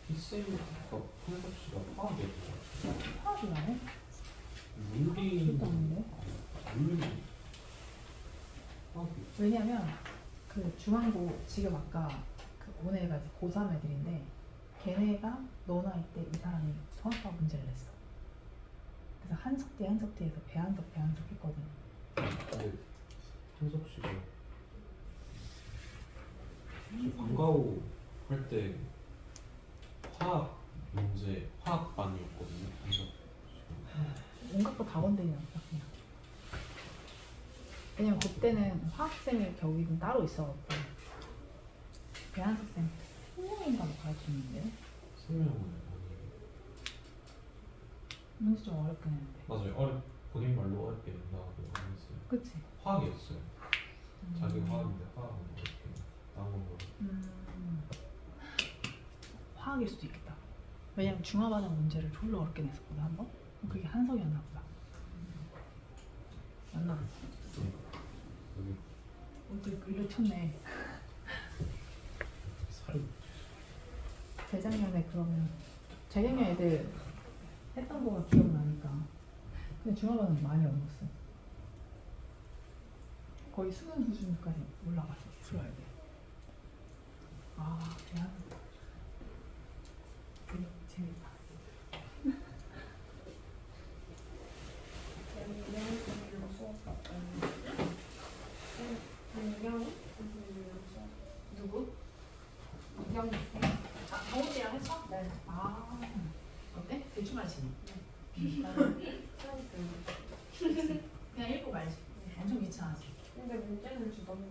이쌤이 아까 한석 씨가 화학이었죠. 화학이라고? 물리 절대 아닌데. 물리 화학이 왜냐면 그 중앙고 지금 아까 그 오늘 애가 이제 고3 애들인데 걔네가 너나이 때 이 사람이 성악과 문제를 냈어. 그래서 한석대에서 배한석 했거든. 근데 한석 씨가 저 방과후 할 때 화학 문제 화학반이었거든요. 한석 씨가 온갖 거 다 건드리냐 그냥. 왜냐면 그때는 화학쌤이 겨우는 따로 있어갖고 배한석 쌤 생명인가를 가르치는데 생명은 아니에요. 문제 좀 어렵긴 했는데. 맞아요. 본인 말로 어렵게 낸다고 했어요. 그치? 화학이었어요. 자기 화학인데 화학은 어렵게 나온 거. 화학일 수도 있겠다. 왜냐면 중화반응 문제를 졸라 어렵게 냈었거든 한 번. 그게 한석이었나 보다. 맞나? 여기 일로 쳤네. 살이 재작년에 그러면 재작년 애들 했던 거가 기억나니까. 근데 중화반응 많이 어려웠어. 거의 수능 수준까지 올라갔어. 풀어야 돼. 아, 대한. 재밌다. 내년 수업 받았는데 내년 수업 누구? 이경 아, 정우씨랑 했어? 네. 아, 어때? 대충 알지? 수업 그냥 읽고 말지. 엄청 귀찮아지. 근데 문제는 주던데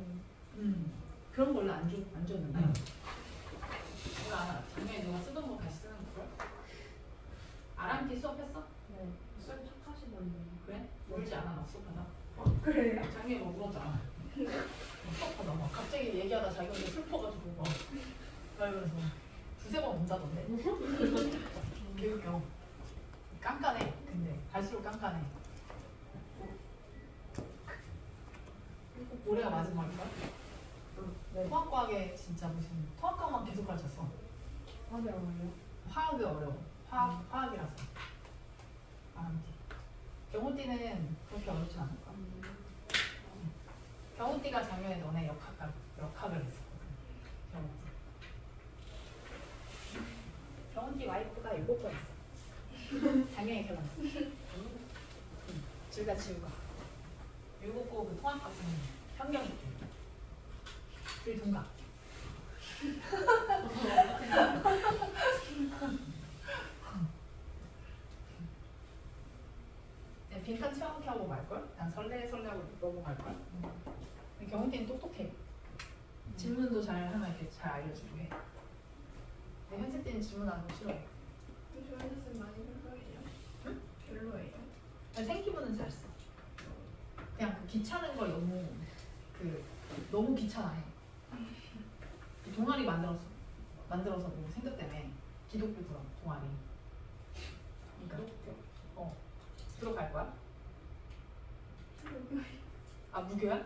그런 거 원래 안 줬는데. 몰라, 안 알아. 작년에 누가 쓰던 거 다시 쓰는 걸? 아람티 수업했어? 네 쌤 착하시던데 그래? 울지 않아, 나 수업하다. 그래요? 작년에 뭐 울었잖아. 수업하다 막 갑자기 얘기하다 자기 혼자 슬퍼가지고 막 그래서 두세 번 운다던데. 교육형 깐깐해. 근데 갈수록 깐깐해. 올해가 마지막인가? 네. 통합과학에 진짜 무슨 통합과학만 계속 가르쳤어. 어려워요 화학이 어려워. 화학이라서. 아람띠. 경호띠는 그렇게 어렵진 않을까? 경호띠가 작년에 너네 역학을 했었거든. 경호띠. 경호띠 와이프가 7번 있어. 작년에 결혼했어. 둘 다 지우가. 7고 그 통합학생 현경이 둘 동갑. 빈칸 채워넣기 하고 말걸? 난 설레하고 넘어갈걸? 근데 경훈이는 똑똑해. 질문도 잘 하면 이렇게 잘 알려주고 해. 근데 현세 때는 질문하는 거 싫어해. 조연쌤 많이 별로예요? 응? 별로예요? 아니, 생기부는 잘 써. 그냥 그 귀찮은 걸 너무 귀찮아해. 동아리 만들어서 뭐 생각 때문에 기독교 동아리. 그러니까 들어갈 거야? 아 무교야?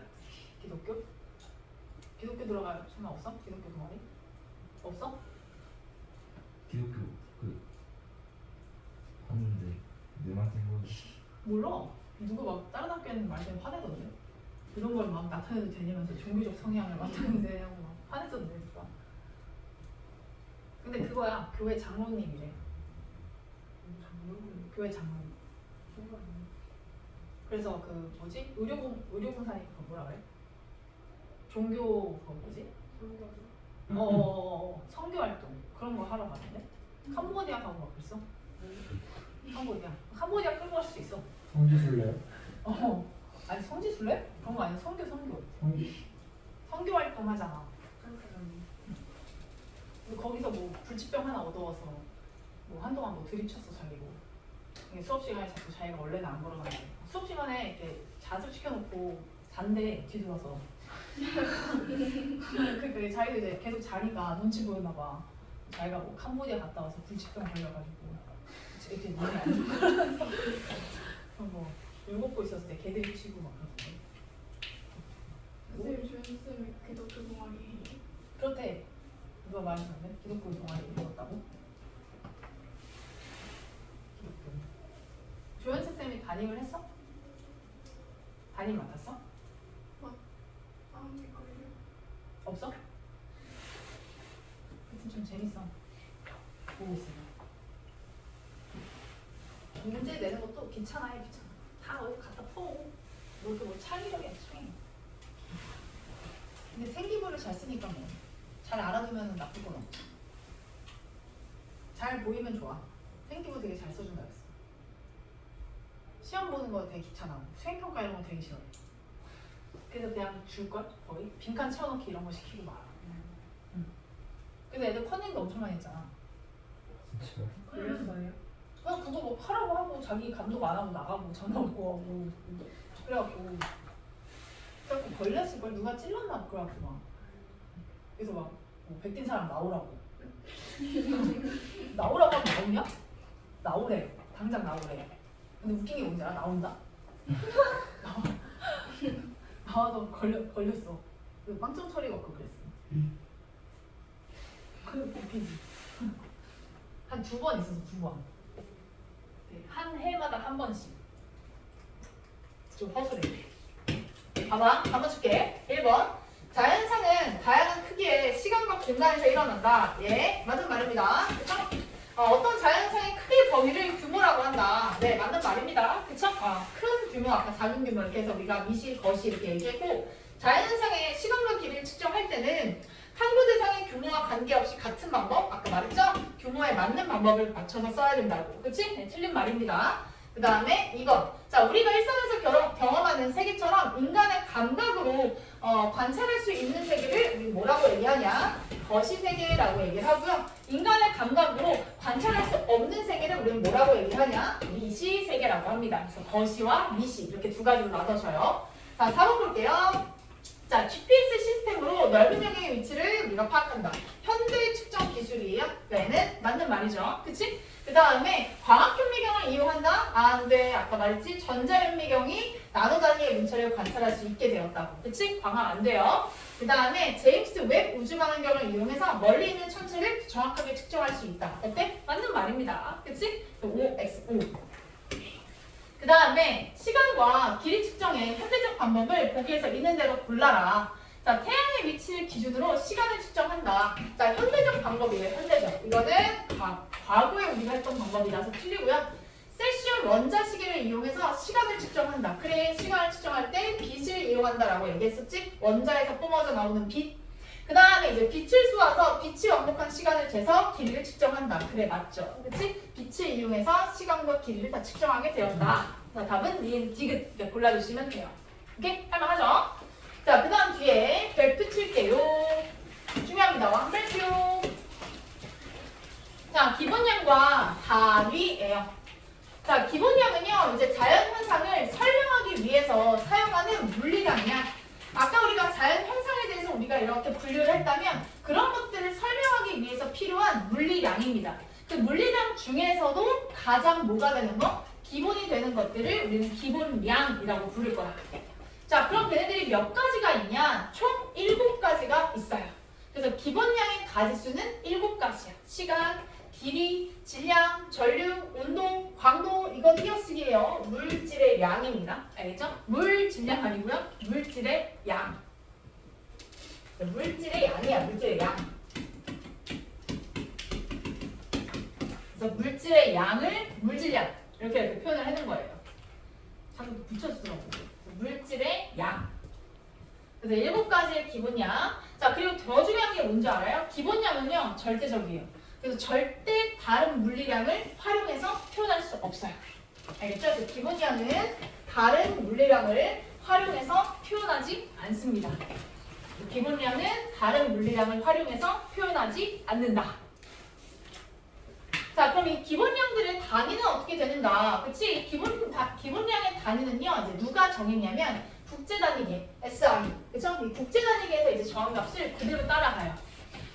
기독교 기독교 들어갈 생각 없어? 기독교 동아리? 없어? 기독교 그 봤는데 내 맛인 건 몰라. 누구 막 다른 학교에는 말 때문에 화내던데. 이런 걸 막 나타내도 되냐면서 종교적 성향을 나타내는데 하고 막 화냈었는데 누가. 근데 그거야. 교회 장로님이래. 교회 장로님. 그래서 그 뭐지? 의료봉사니까 그거 뭐라 그래? 종교 그거 뭐지? 선교 활동 그런 거 하러 가는데 캄보디아 가고 막 그랬어. 캄보디아 끌고 갈 수도 있어. 성지순례요? 아니 성지순례? 그런 거 아니야. 선교 선교 활동 하잖아. 근데 거기서 뭐 불치병 하나 얻어와서 뭐 한동안 뭐 드립쳤어 자기고. 수업 시간에 자꾸 자기가 원래는 안 걸어가는데 수업 시간에 이렇게 자습시켜놓고 잔대 뒤돌아서. 그러니까 자기도 이제 계속 자니까 눈치 보였나 봐. 자기가 뭐 캄보디아 갔다 와서 불치병 걸려가지고 이렇게 눈이 안 좋고 뭐 울먹고 있었을 때 개들이 치고 막 그러던데. 선생님 조연쌤이 기독교 동아리 그렇대. 누가 말했었네? 기독교 동아리 배웠다고? 조연세 쌤이 담임을 했어? 담임 맡았어? 아닐걸요? 없어? 하여튼 좀 재밌어. 보고 있으면. 문제 내는 것도 귀찮아요, 귀찮아. 다 어디 갖다 퍼. 뭐 이렇게 뭐 창의력이 없어. 근데 생기부를 잘 쓰니까 뭐. 잘 알아두면 나쁠 건 없지. 잘 보이면 좋아. 생기부 되게 잘 써준다 그랬어. 시험 보는 거 되게 귀찮아. 수행평가 이런 거 되게 싫어. 그래서 그냥 줄걸? 거의? 빈칸 채워넣기 이런 거 시키고 말아. 그래서 애들 컨닝도 엄청 많이 했잖아. 진짜 그랬어요? 그냥 그거 뭐 하라고 하고 자기 감독 안 하고 나가고 전화 오고 하고 그래갖고 걸렸을걸? 누가 찔렀나 봐. 그래갖고 막 그래서 막 뭐 백딘 사람 나오라고 나오라고 하면 나오냐? 나오래. 당장 나오래. 근데 웃긴 게 뭔지 알아? 나온다? 나와서 걸렸어. 그래서 빵점 처리가 없고 그랬어. 그래 웃기지. 한 2번 있었어. 2번. 네, 한 해마다 한 번씩. 좀 허술해. 봐봐. 한번 줄게. 1번. 자연상은 다양한 크기의 시간과 공간에서 일어난다. 예, 맞는 말입니다. 그쵸? 어떤 자연상의 크기의 범위를 규모라고 한다. 네, 맞는 말입니다. 그쵸? 큰 규모, 아까 작은 규모 이렇게 해서 우리가 미시, 거시 이렇게 얘기했고 자연상의 시간과 길이를 측정할 때는 탐구 대상의 규모와 관계없이 같은 방법, 아까 말했죠? 규모에 맞는 방법을 맞춰서 써야 된다고. 그치? 네, 틀린 말입니다. 그 다음에 2번. 자, 우리가 일상에서 경험하는 세계처럼 인간의 감각으로 관찰할 수 있는 세계를 우리 뭐라고 얘기하냐? 거시세계라고 얘기를 하고요. 인간의 감각으로 관찰할 수 없는 세계를 우리는 뭐라고 얘기하냐? 미시세계라고 합니다. 그래서 거시와 미시 이렇게 두 가지로 나눠져요. 자, 4번 볼게요. 자, GPS 시스템으로 넓은 영역의 위치를 우리가 파악한다. 현대 측정 기술이에요. 얘는 맞는 말이죠. 그치? 그 다음에 광학현미경을 이용한다? 근데 아까 말했지? 전자현미경이 나노 단위의 문체를 관찰할 수 있게 되었다고. 그치? 광학 안 돼요. 그 다음에 제임스 웹 우주망원경을 이용해서 멀리 있는 천체를 정확하게 측정할 수 있다. 어때? 맞는 말입니다. 그치? OXO. 그 다음에 시간과 길이 측정의 현대적 방법을 보기에서 있는 대로 골라라. 자, 태양의 위치를 기준으로 시간을 측정한다. 자, 현대적 방법이에요. 현대적. 이거는 과거에 우리가 했던 방법이라서 틀리고요. 셀시온 원자시계를 이용해서 시간을 측정한다. 그래, 시간을 측정할 때 빛을 이용한다라고 얘기했었지? 원자에서 뿜어져 나오는 빛. 그 다음에 이제 빛을 쏘아서 빛이 왕복한 시간을 재서 길이를 측정한다. 그래, 맞죠? 그치? 빛을 이용해서 시간과 길이를 다 측정하게 되었다. 자, 답은 니은, 디귿 이렇게 골라주시면 돼요. 오케이? 할만하죠? 자, 그 다음 뒤에 별표 칠게요. 중요합니다. 왕별표. 자, 기본량과 단위예요. 자, 기본량은요, 이제 자연현상을 설명하기 위해서 사용하는 물리량이야. 아까 우리가 자연현상에 대해서 우리가 이렇게 분류를 했다면 그런 것들을 설명하기 위해서 필요한 물리량입니다. 그 물리량 중에서도 가장 뭐가 되는 거? 기본이 되는 것들을 우리는 기본량이라고 부를 거야. 자, 그럼 걔네들이 몇 가지가 있냐? 총 7가지가 있어요. 그래서 기본량의 가지수는 7가지야. 시간, 길이, 질량, 전류, 온도, 광도, 이건 띄어쓰기예요. 물질의 양입니다. 알겠죠? 물, 질량 아니고요. 물질의 양. 물질의 양이야. 물질의 양. 그래서 물질의 양을 물질량 이렇게 표현을 해놓은 거예요. 자꾸 붙여주더라고요. 물질의 양. 그래서 7가지의 기본량. 자, 그리고 더 중요한 게 뭔지 알아요? 기본량은요 절대적이에요. 그래서 절대 다른 물리량을 활용해서 표현할 수 없어요. 알겠죠? 그래서 기본량은 다른 물리량을 활용해서 표현하지 않습니다. 기본량은 다른 물리량을 활용해서 표현하지 않는다. 자, 그럼 이 기본량들의 단위는 어떻게 되는가? 그치? 기본량의 단위는요, 이제 누가 정했냐면 국제단위계, SI. 그쵸? 이 국제단위계에서 이제 정값을 그대로 따라가요.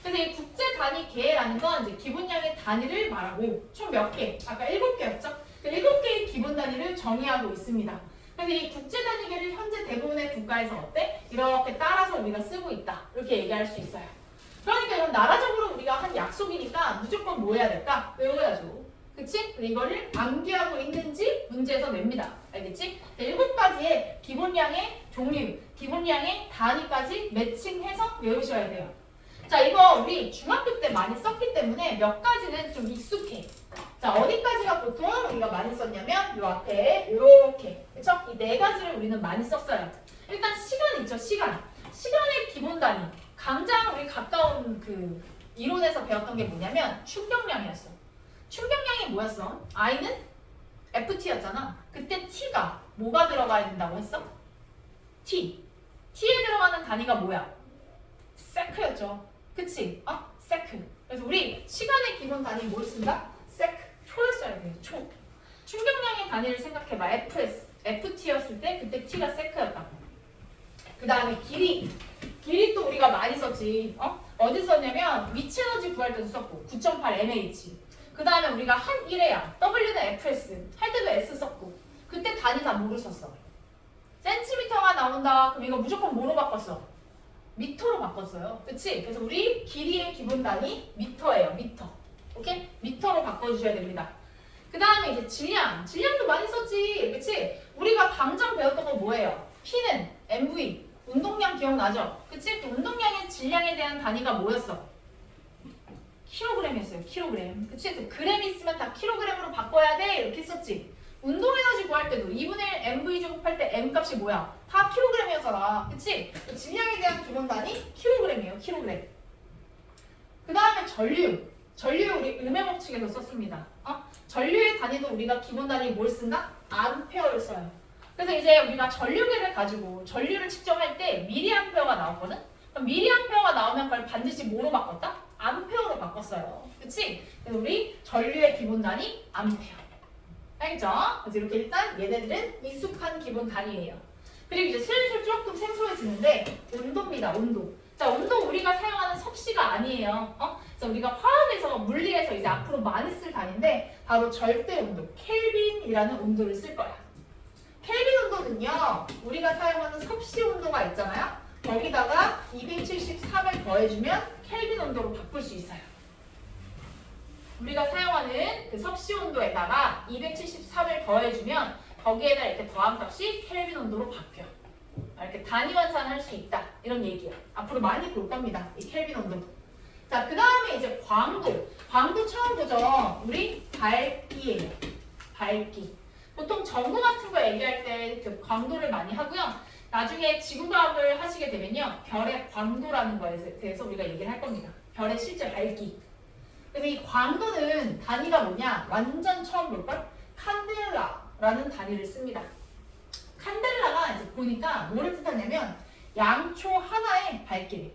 그래서 이 국제단위계라는 건 이제 기본량의 단위를 말하고 총 몇 개? 아까 7개였죠? 그 7개의 기본 단위를 정의하고 있습니다. 그래서 이 국제단위계를 현재 대부분의 국가에서 어때? 이렇게 따라서 우리가 쓰고 있다. 이렇게 얘기할 수 있어요. 그러니까 이건 나라적으로 우리가 한 약속이니까 무조건 뭐 해야 될까? 외워야죠. 그치? 이거를 암기하고 있는지 문제에서 냅니다. 알겠지? 7가지의 기본량의 종류, 기본량의 단위까지 매칭해서 외우셔야 돼요. 자, 이거 우리 중학교 때 많이 썼기 때문에 몇 가지는 좀 익숙해. 자, 어디까지가 보통 우리가 많이 썼냐면 요 앞에 이렇게. 그쵸? 이 4가지를 우리는 많이 썼어요. 일단 시간 있죠, 시간. 시간의 기본 단위. 가장 우리 가까운 그 이론에서 배웠던 게 뭐냐면 충격량이었어. 충격량이 뭐였어? I는 FT였잖아. 그때 T가 뭐가 들어가야 된다고 했어? T. T에 들어가는 단위가 뭐야? 세크였죠. 그치? 세크. 그래서 우리 시간의 기본 단위 뭘 쓴다? 세크. 초를 써야 돼요. 초. 충격량의 단위를 생각해봐. FT였을 때 그때 T가 세크였다고. 그 다음에 길이. 길이 또 우리가 많이 썼지. 어디 썼냐면 위치 에너지 구할 때도 썼고 9.8 mH. 그 다음에 우리가 한 1회야. W는 FS. 할 때도 S 썼고. 그때 단위 다 뭐로 썼어? 센티미터가 나온다. 그럼 이거 무조건 뭐로 바꿨어? 미터로 바꿨어요. 그치? 그래서 우리 길이의 기본 단위 미터예요. 미터. 오케이? 미터로 바꿔주셔야 됩니다. 그 다음에 이제 질량. 질량도 많이 썼지. 그치? 우리가 당장 배웠던 거 뭐예요? P는 MV. 운동량 기억나죠? 그치? 또 운동량의 질량에 대한 단위가 뭐였어? 킬로그램이었어요. 킬로그램. 그치? 그래서 그램이 있으면 다 킬로그램으로 바꿔야 돼. 이렇게 썼지. 운동 에너지 구할 때도 2분의 1 MV 제곱할 때 M 값이 뭐야? 다 킬로그램이었잖아. 그치? 질량에 대한 기본 단위 킬로그램이에요. 킬로그램. 그 다음에 전류. 전류 우리 음의 법칙에서 썼습니다. 전류의 단위도 우리가 기본 단위 뭘 쓴다? 암페어를 써요. 그래서 이제 우리가 전류계를 가지고 전류를 측정할 때 미리암페어가 나왔거든? 그럼 미리암페어가 나오면 그걸 반드시 뭐로 바꿨다? 암페어로 바꿨어요. 그치? 그래서 우리 전류의 기본 단위 암페어. 알겠죠? 그래서 이렇게 일단 얘네들은 익숙한 기본 단위예요. 그리고 이제 슬슬 조금 생소해지는데 온도입니다. 온도. 자, 온도 우리가 사용하는 섭씨가 아니에요. 그래서 우리가 화학에서 물리에서 이제 앞으로 많이 쓸 단위인데 바로 절대 온도, 켈빈이라는 온도를 쓸 거야. 켈빈 온도는요, 우리가 사용하는 섭씨 온도가 있잖아요. 거기다가 273을 더해주면 켈빈 온도로 바꿀 수 있어요. 우리가 사용하는 그 섭씨 온도에다가 273을 더해주면 거기에다 이렇게 더한 값이 켈빈 온도로 바뀌어. 이렇게 단위 환산할 수 있다. 이런 얘기야. 앞으로 많이 볼 겁니다. 이 켈빈 온도. 자, 그 다음에 이제 광도. 광도 처음 보죠. 우리 밝기예요. 밝기. 보통 전구 같은 거 얘기할 때 그 광도를 많이 하고요. 나중에 지구과학을 하시게 되면요. 별의 광도라는 거에 대해서 우리가 얘기를 할 겁니다. 별의 실제 밝기. 그래서 이 광도는 단위가 뭐냐? 완전 처음 볼걸? 칸델라라는 단위를 씁니다. 칸델라가 이제 보니까 뭐를 뜻하냐면 양초 하나의 밝기.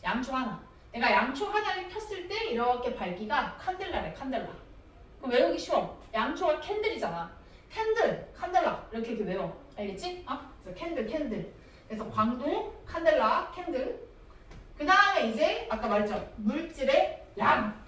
양초 하나. 내가 양초 하나를 켰을 때 이렇게 밝기가 칸델라래. 칸델라. 그럼 외우기 쉬워. 양초가 캔들이잖아. 캔들, 칸델라 이렇게 외워. 알겠지? 그래서 캔들. 그래서 광도, 칸델라, 캔들. 그 다음에 이제 아까 말했죠. 물질의 양.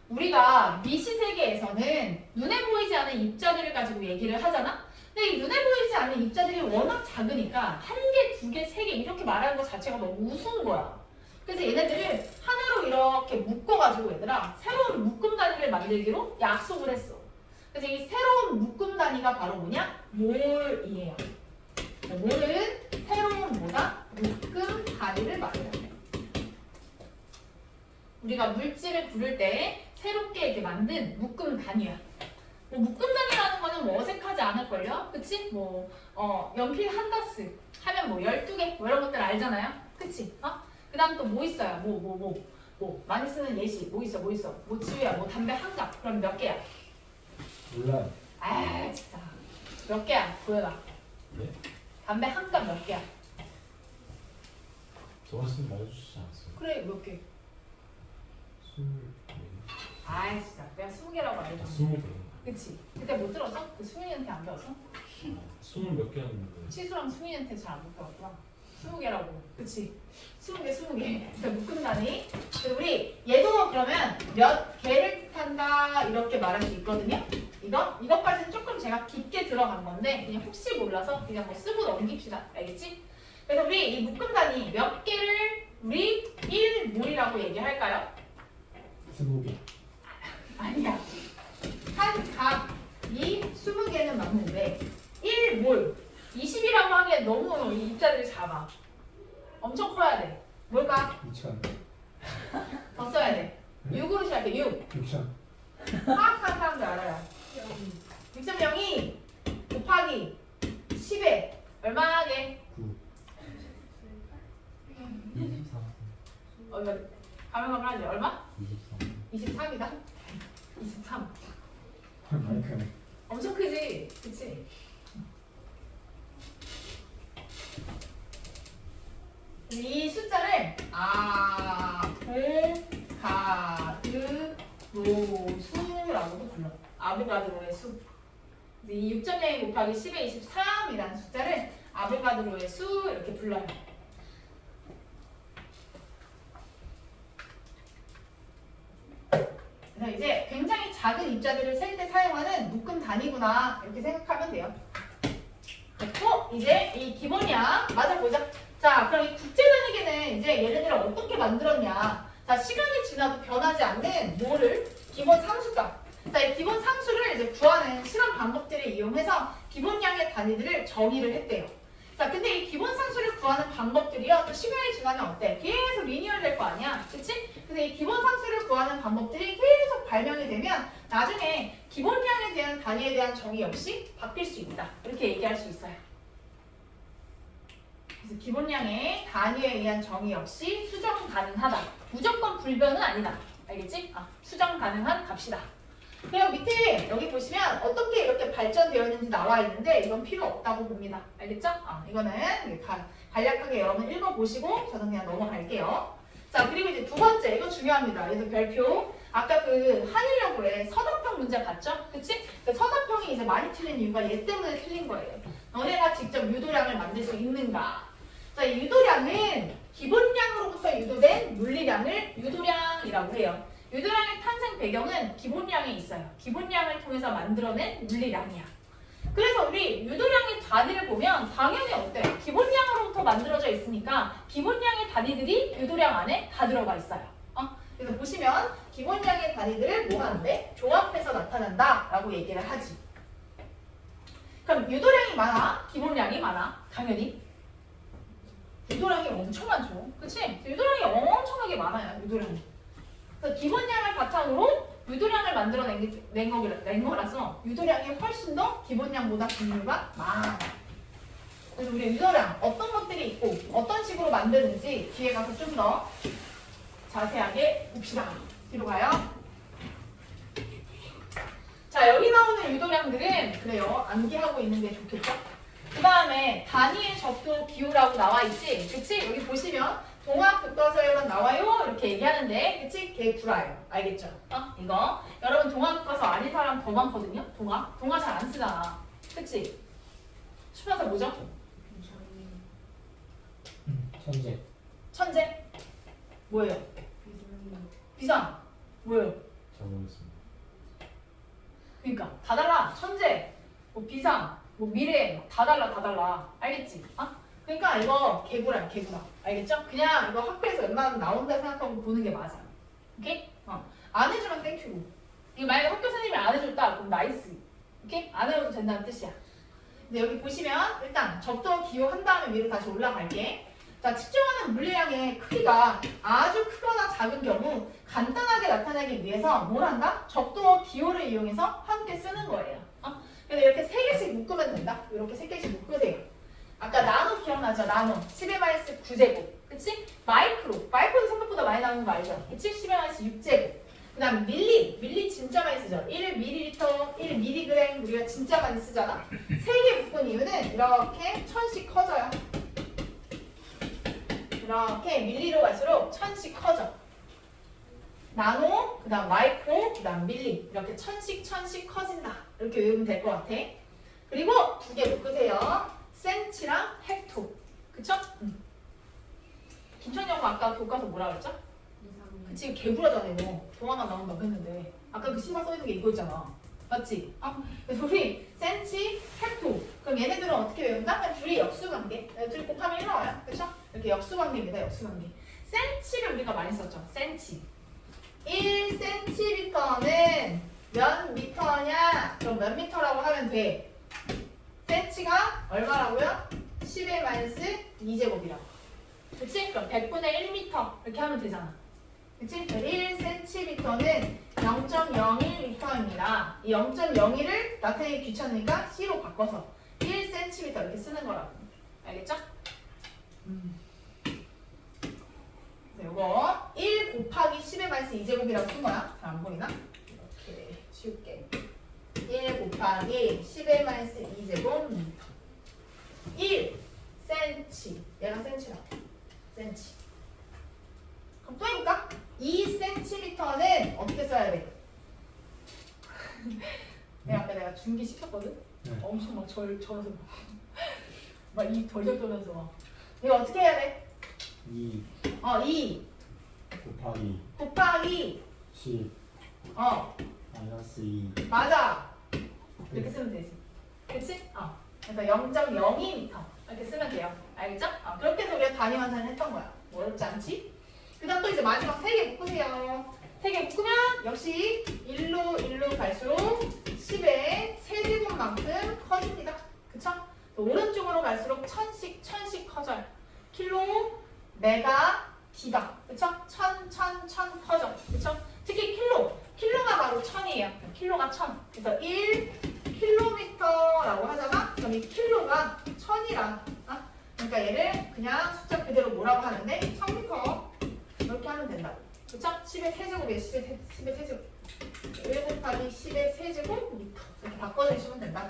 우리가 미시세계에서는 눈에 보이지 않는 입자들을 가지고 얘기를 하잖아. 근데 이 눈에 보이지 않는 입자들이 워낙 작으니까 한 개, 두 개, 세 개 이렇게 말하는 것 자체가 너무 우스운 거야. 그래서 얘네들을 하나로 이렇게 묶어가지고 얘들아 새로운 묶음 단위를 만들기로 약속을 했어. 그래서 이 새로운 묶음 단위가 바로 뭐냐? 몰이에요. 몰은 새로운 뭐다? 묶음 단위를 말해요. 우리가 물질을 부를 때 새롭게 이렇게 만든 묶음 단위야. 뭐 묶음 단위라는 거는 뭐 어색하지 않을걸요? 그치? 뭐 연필 한 다스 하면 뭐 12개 뭐 이런 것들 알잖아요? 그치? 그 다음 또 뭐 있어요? 뭐 많이 쓰는 예시 뭐 있어? 뭐 지우야 뭐 담배 한 갑 그럼 몇 개야? 몰라요. 아 진짜 몇 개야? 보여라. 네? 담배 한 갑 몇 개야? 저번에 선생님 말해주시지 않았어요? 그래 몇 개? 24개? 아 진짜 내가 20개라고 알려줬어. 20개. 그치? 그때 못 들었어? 그 수민이한테 안 배웠어? 20몇 개였는데. 치수랑 수민이한테 잘 안 배웠구나. 20개라고. 그치? 20개. 그래서 묶음단위. 그리고 우리 얘도 그러면 몇 개를 뜻한다 이렇게 말할 수 있거든요. 이것까지는 조금 제가 깊게 들어간 건데 그냥 혹시 몰라서 그냥 뭐 쓰고 넘깁시다. 알겠지? 그래서 우리 이 묶음단위 몇 개를 우리 1몰이라고 얘기할까요? 20개. 아니야. 한 갑이 20개는 맞는데 1몰 20이라고 하기엔 너무 이 입자들이 작아. 엄청 커야 돼. 뭘까? 2000. 더 써야 돼. 6으로 시작해. 6. 6000. 파악한 사람들 알아요. 6.02 곱하기 10에 얼마 돼? 9. 23. 이거 가명하지 얼마? 23. 23이다. 23. 많이 크네. 엄청 크지? 그치? 이 숫자를 아보가드로수라고도 불러. 아보가드로의 수. 이 6.0 곱하기 10의 23이라는 숫자를 아보가드로의 수 이렇게 불러요. 그래서 이제 굉장히 작은 입자들을 셀 때 사용하는 묶음 단위구나 이렇게 생각하면 돼요. 됐고 이제 이 기본량 맞아보자. 자 그럼 이 국제 단위계는 이제 얘네들을 어떻게 만들었냐. 자 시간이 지나도 변하지 않는 뭐를 기본 상수값. 자 이 기본 상수를 이제 구하는 실험 방법들을 이용해서 기본량의 단위들을 정의를 했대요. 자 근데 이 기본 상수를 구하는 방법들이요 또 시간이 지나면 어때? 계속 리니어 될 거 아니야. 그치? 그래서 이 기본 상수를 구하는 방법들이 계속 발명이 되면 나중에 기본량에 대한 단위에 대한 정의 역시 바뀔 수 있다. 이렇게 얘기할 수 있어요. 그래서 기본량의 단위에 의한 정의 역시 수정 가능하다. 무조건 불변은 아니다. 알겠지? 수정 가능한 값이다. 그리고 밑에 여기 보시면 어떻게 이렇게 발전되어 있는지 나와 있는데 이건 필요 없다고 봅니다. 알겠죠? 이거는 간략하게 여러분 읽어보시고 저는 그냥 넘어갈게요. 자 그리고 이제 두 번째 이거 중요합니다. 얘도 별표. 아까 그 한일여고에 서답형 문제 봤죠? 그치? 그 서답형이 이제 많이 틀린 이유가 얘 때문에 틀린 거예요. 너네가 직접 유도량을 만들 수 있는가? 자, 이 유도량은 기본량으로부터 유도된 물리량을 유도량이라고 해요. 유도량의 탄생 배경은 기본량에 있어요. 기본량을 통해서 만들어낸 물리량이야. 그래서 우리 유도량의 단위를 보면 당연히 어때? 기본량으로부터 만들어져 있으니까 기본량의 단위들이 유도량 안에 다 들어가 있어요. 그래서 보시면 기본량의 단위들을 뭐 하는데? 조합해서 나타난다 라고 얘기를 하지. 그럼 유도량이 많아? 기본량이 많아? 당연히 유도량이 엄청 많죠. 그치? 유도량이 엄청나게 많아요. 유도량이. 그래서 기본량을 바탕으로 유도량을 만들어낸 거라서 유도량이 훨씬 더 기본량보다 분류가 많아. 그래서 우리 유도량 어떤 것들이 있고 어떤 식으로 만드는지 뒤에 가서 좀 더 자세하게 봅시다. 뒤로 가요. 자 여기 나오는 유도량들은 그래요. 암기하고 있는 게 좋겠죠? 그 다음에 단위의 접도 기호라고 나와 있지? 그치? 여기 보시면 동학 교과서에만 나와요 이렇게 얘기하는데 그치? 걔 구라예요. 알겠죠? 이거 여러분 동학 교과서 아닌 사람 더 많거든요? 동학 잘 안 쓰잖아. 그치? 추가서 뭐죠? 천재. 천재? 뭐예요? 비상? 뭐예요? 잘 모르겠습니다. 그러니까 다 달라. 천재, 뭐 비상, 뭐 미래 다 달라. 알겠지? 그러니까 이거 개구라. 알겠죠? 그냥 이거 학교에서 웬만하면 나온다 생각하고 보는 게 맞아. 오케이? 안 해주면 땡큐고. 이거 만약에 학교 선생님이 안 해줬다 그럼 나이스. 오케이? 안 해줘도 된다는 뜻이야. 근데 여기 보시면 일단 적도 기호한 다음에 위로 다시 올라갈게. 자, 측정하는 물리량의 크기가 아주 크거나 작은 경우 간단하게 나타내기 위해서 뭘 한다? 적도와 기호를 이용해서 함께 쓰는 거예요. 그래서 이렇게 3개씩 묶으면 된다. 이렇게 3개씩 묶으세요. 아까 나노 기억나죠? 나노 10의 9제곱. 그치? 마이크로도 생각보다 많이 나오는 거 알죠? 그치? 10의 6제곱. 그 다음 밀리 진짜 많이 쓰죠. 1ml, 1mg 우리가 진짜 많이 쓰잖아. 3개 묶은 이유는 이렇게 1000씩 커져요. 이렇게 밀리로 갈수록 1000씩 커져. 나노, 그 다음 마이크로, 그 다음 밀리 이렇게 1000씩 커진다. 이렇게 외우면 될 것 같아. 그리고 2개 묶으세요. 센치랑 헥토. 그쵸? 김천이 형 아까 교과서 뭐라 그랬죠? 그치, 개구라잖아 이거. 동화만 나온다고 했는데 아까 그 심화 써있는 게 이거였잖아. 맞지? 그래서 우리 센치, 헥토. 그럼 얘네들은 어떻게 외운다? 그냥 둘이 역수관계. 둘이 곱하면 1 나와요. 그쵸? 이렇게 역수관계입니다. 역수관계. 센치를 우리가 많이 썼죠. 센치. 1cm는 몇 미터냐? 그럼 몇 미터라고 하면 돼? 센치가 얼마라고요? 10의 2제곱이라고. 그치? 그럼 100분의 1m 이렇게 하면 되잖아. 그치? 1cm는 0.01m입니다. 이 0.01을 나타내기 귀찮으니까 C로 바꿔서 1cm 이렇게 쓰는 거라고. 알겠죠? 요거 1 곱하기 10의 2제곱이라고 쓴 거야. 잘 안 보이나? 이렇게 치울게. 1 곱하기 10의 2제곱 미터. 1cm. 얘가 센치라고. 센치. 그럼 또 해볼까? 2cm는 어떻게 써야 돼? 내가 중기 시켰거든? 네. 엄청 막 절어서 막 입 덜덜 떨면서 막. 이거 어떻게 해야 돼? 2 2 곱하기 곱하기 10 마이너스 2 맞아. 이렇게 쓰면 되지. 그치? 그래서 0.02m 이렇게 쓰면 돼요. 알겠죠? 그렇게 해서 우리가 단위 환산을 했던 거야. 뭐 어렵지 않지? 그 다음 또 이제 마지막 3개 묶으세요. 3개 묶으면 역시 1로 갈수록 10의 세제곱만큼 커집니다. 그쵸? 오른쪽으로 갈수록 1000씩 커져요. 킬로, 메가, 기가. 그쵸? 1000 커져. 그쵸? 특히 킬로가 바로 1000이에요. 킬로가 1000. 그래서 1km라고 하잖아? 그럼 이 킬로가 1000이라. 그러니까 얘를 그냥 숫자 그대로 뭐라고 하는데 1000m 이렇게 하면 된다. 그쵸? 10의 세제곱이에요. 10의 세제곱. 1 곱하기 10의 세제곱 미터. 이렇게 바꿔주시면 된다.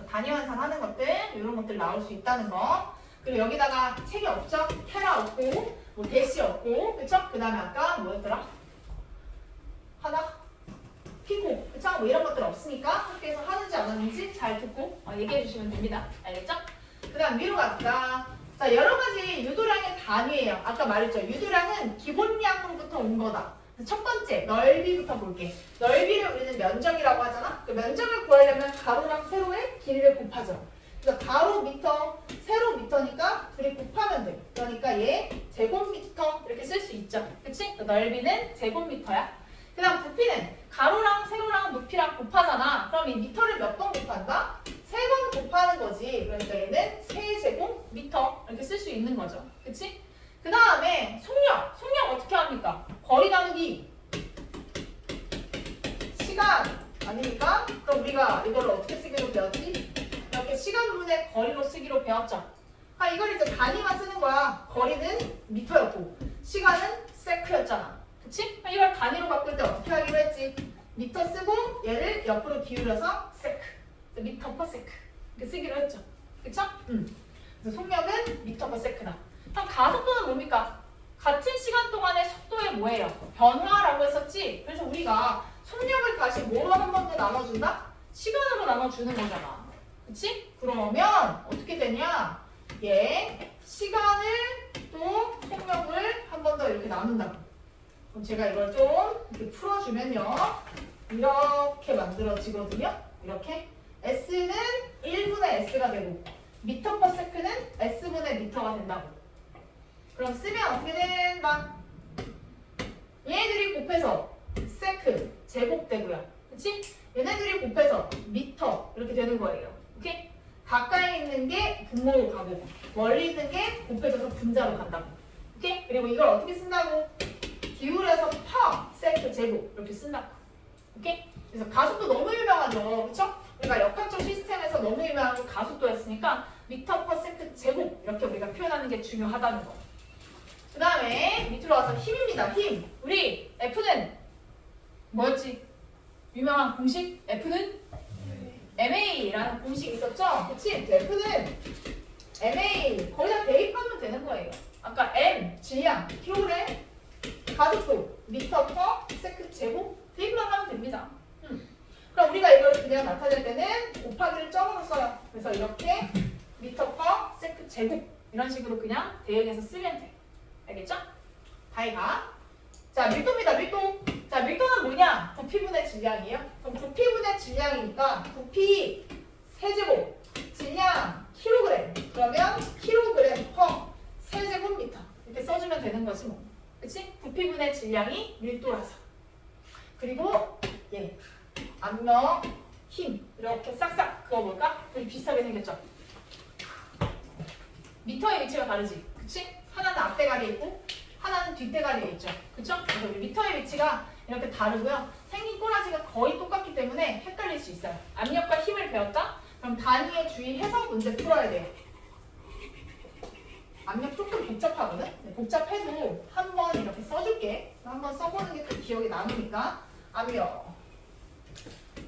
단위 환산하는 것들, 이런 것들 나올 수 있다는 거. 그리고 여기다가 책이 없죠? 테라 없고, 뭐 대시 없고, 그쵸? 그 다음에 아까 뭐였더라? 하나? 피고, 그쵸? 뭐 이런 것들 없으니까 학교에서 하는지 안 하는지 잘 듣고 얘기해 주시면 됩니다. 알겠죠? 그 다음 위로 갑시다. 자, 여러 가지 유도량의 단위예요. 아까 말했죠? 유도량은 기본량으로부터 온 거다. 첫 번째, 넓이부터 볼게. 넓이를 우리는 면적이라고 하잖아? 그 면적을 구하려면 가로랑 세로의 길이를 곱하죠. 그래서 가로 미터, 세로 미터니까 둘이 곱하면 돼. 그러니까 얘 제곱미터 이렇게 쓸 수 있죠. 그치? 넓이는 제곱미터야. 그 다음 부피는 가로랑 세로랑 높이랑 곱하잖아. 그럼 이 미터를 몇 번 곱한다? 3번 곱하는 거지. 그러니까 얘는 세제곱미터 이렇게 쓸 수 있는 거죠. 그치? 그 다음에 속력 어떻게 합니까? 거리 나누기 시간 아닙니까? 그럼 우리가 이걸 어떻게 쓰기로 배웠지? 이렇게 시간분의 거리로 쓰기로 배웠죠. 이걸 이제 단위만 쓰는 거야. 거리는 미터였고 시간은 세크였잖아. 그치? 이걸 단위로 바꿀 때 어떻게 하기로 했지? 미터 쓰고 얘를 옆으로 기울여서 세크, 미터 퍼 세크 이렇게 쓰기로 했죠. 그쵸? 그래서 속력은 미터 퍼 세크다. 그럼 가속도는 뭡니까? 같은 시간 동안의 속도의 뭐예요? 변화라고 했었지? 그래서 우리가 속력을 다시 뭐로 한 번 더 나눠준다? 시간으로 나눠주는 거잖아. 그치? 그러면 어떻게 되냐? 얘 시간을 또 속력을 한 번 더 이렇게 나눈다. 그럼 제가 이걸 좀 이렇게 풀어주면요. 이렇게 만들어지거든요. 이렇게 S는 1분의 S가 되고 미터 퍼 세크는 S분의 미터가 된다고. 그럼 쓰면 어떻게 된다? 얘네들이 곱해서 세크 제곱되고요. 그치? 얘네들이 곱해서 미터 이렇게 되는 거예요. 오케이? 가까이 있는 게 분모로 가고 멀리 있는 게 곱해져서 분자로 간다고. 오케이? 그리고 이걸 어떻게 쓴다고? 기울여서 퍼 세크 제곱 이렇게 쓴다고. 오케이? 그래서 가속도 너무 유명하죠. 그쵸? 그러니까 역학적 시스템에서 너무 유명한 건 가속도였으니까 미터 퍼 세크 제곱 이렇게 우리가 표현하는 게 중요하다는 거. 그 다음에 밑으로 와서 힘입니다. 힘. 우리 F는 뭐였지? 유명한 공식? F는 MA라는 공식이 있었죠? 그치? F는 MA 거기다 대입하면 되는 거예요. 아까 M, 질량, 킬로그램, 가속도, 미터 퍼 세크 제곱 대입만 하면 됩니다. 그럼 우리가 이걸 그냥 나타낼 때는 곱하기를 점으로 써요. 그래서 이렇게 미터 퍼 세크 제곱 이런 식으로 그냥 대응해서 쓰면 돼. 알겠죠? 다이가. 자, 밀도입니다. 밀도. 자, 밀도는 뭐냐? 부피분의 질량이에요. 그럼 부피분의 질량이니까 부피 세제곱 질량 킬로그램. 그러면 킬로그램 퍼 세제곱미터 이렇게 써주면 되는 거지 뭐. 그치? 부피분의 질량이 밀도라서. 그리고 예, 압력, 힘 이렇게 싹싹 그어볼까? 둘이 비슷하게 생겼죠? 미터의 위치가 다르지. 그치? 하나는 앞대가리에 있고 하나는 뒷대가리에 있죠. 그쵸? 그래서 우리 미터의 위치가 이렇게 다르고요. 생긴 꼬라지가 거의 똑같기 때문에 헷갈릴 수 있어요. 압력과 힘을 배웠다? 그럼 단위에 주의해서 문제 풀어야 돼요. 압력 조금 복잡하거든? 네, 복잡해도 한번 이렇게 써줄게. 한번 써보는 게 또 기억에 남으니까. 압력.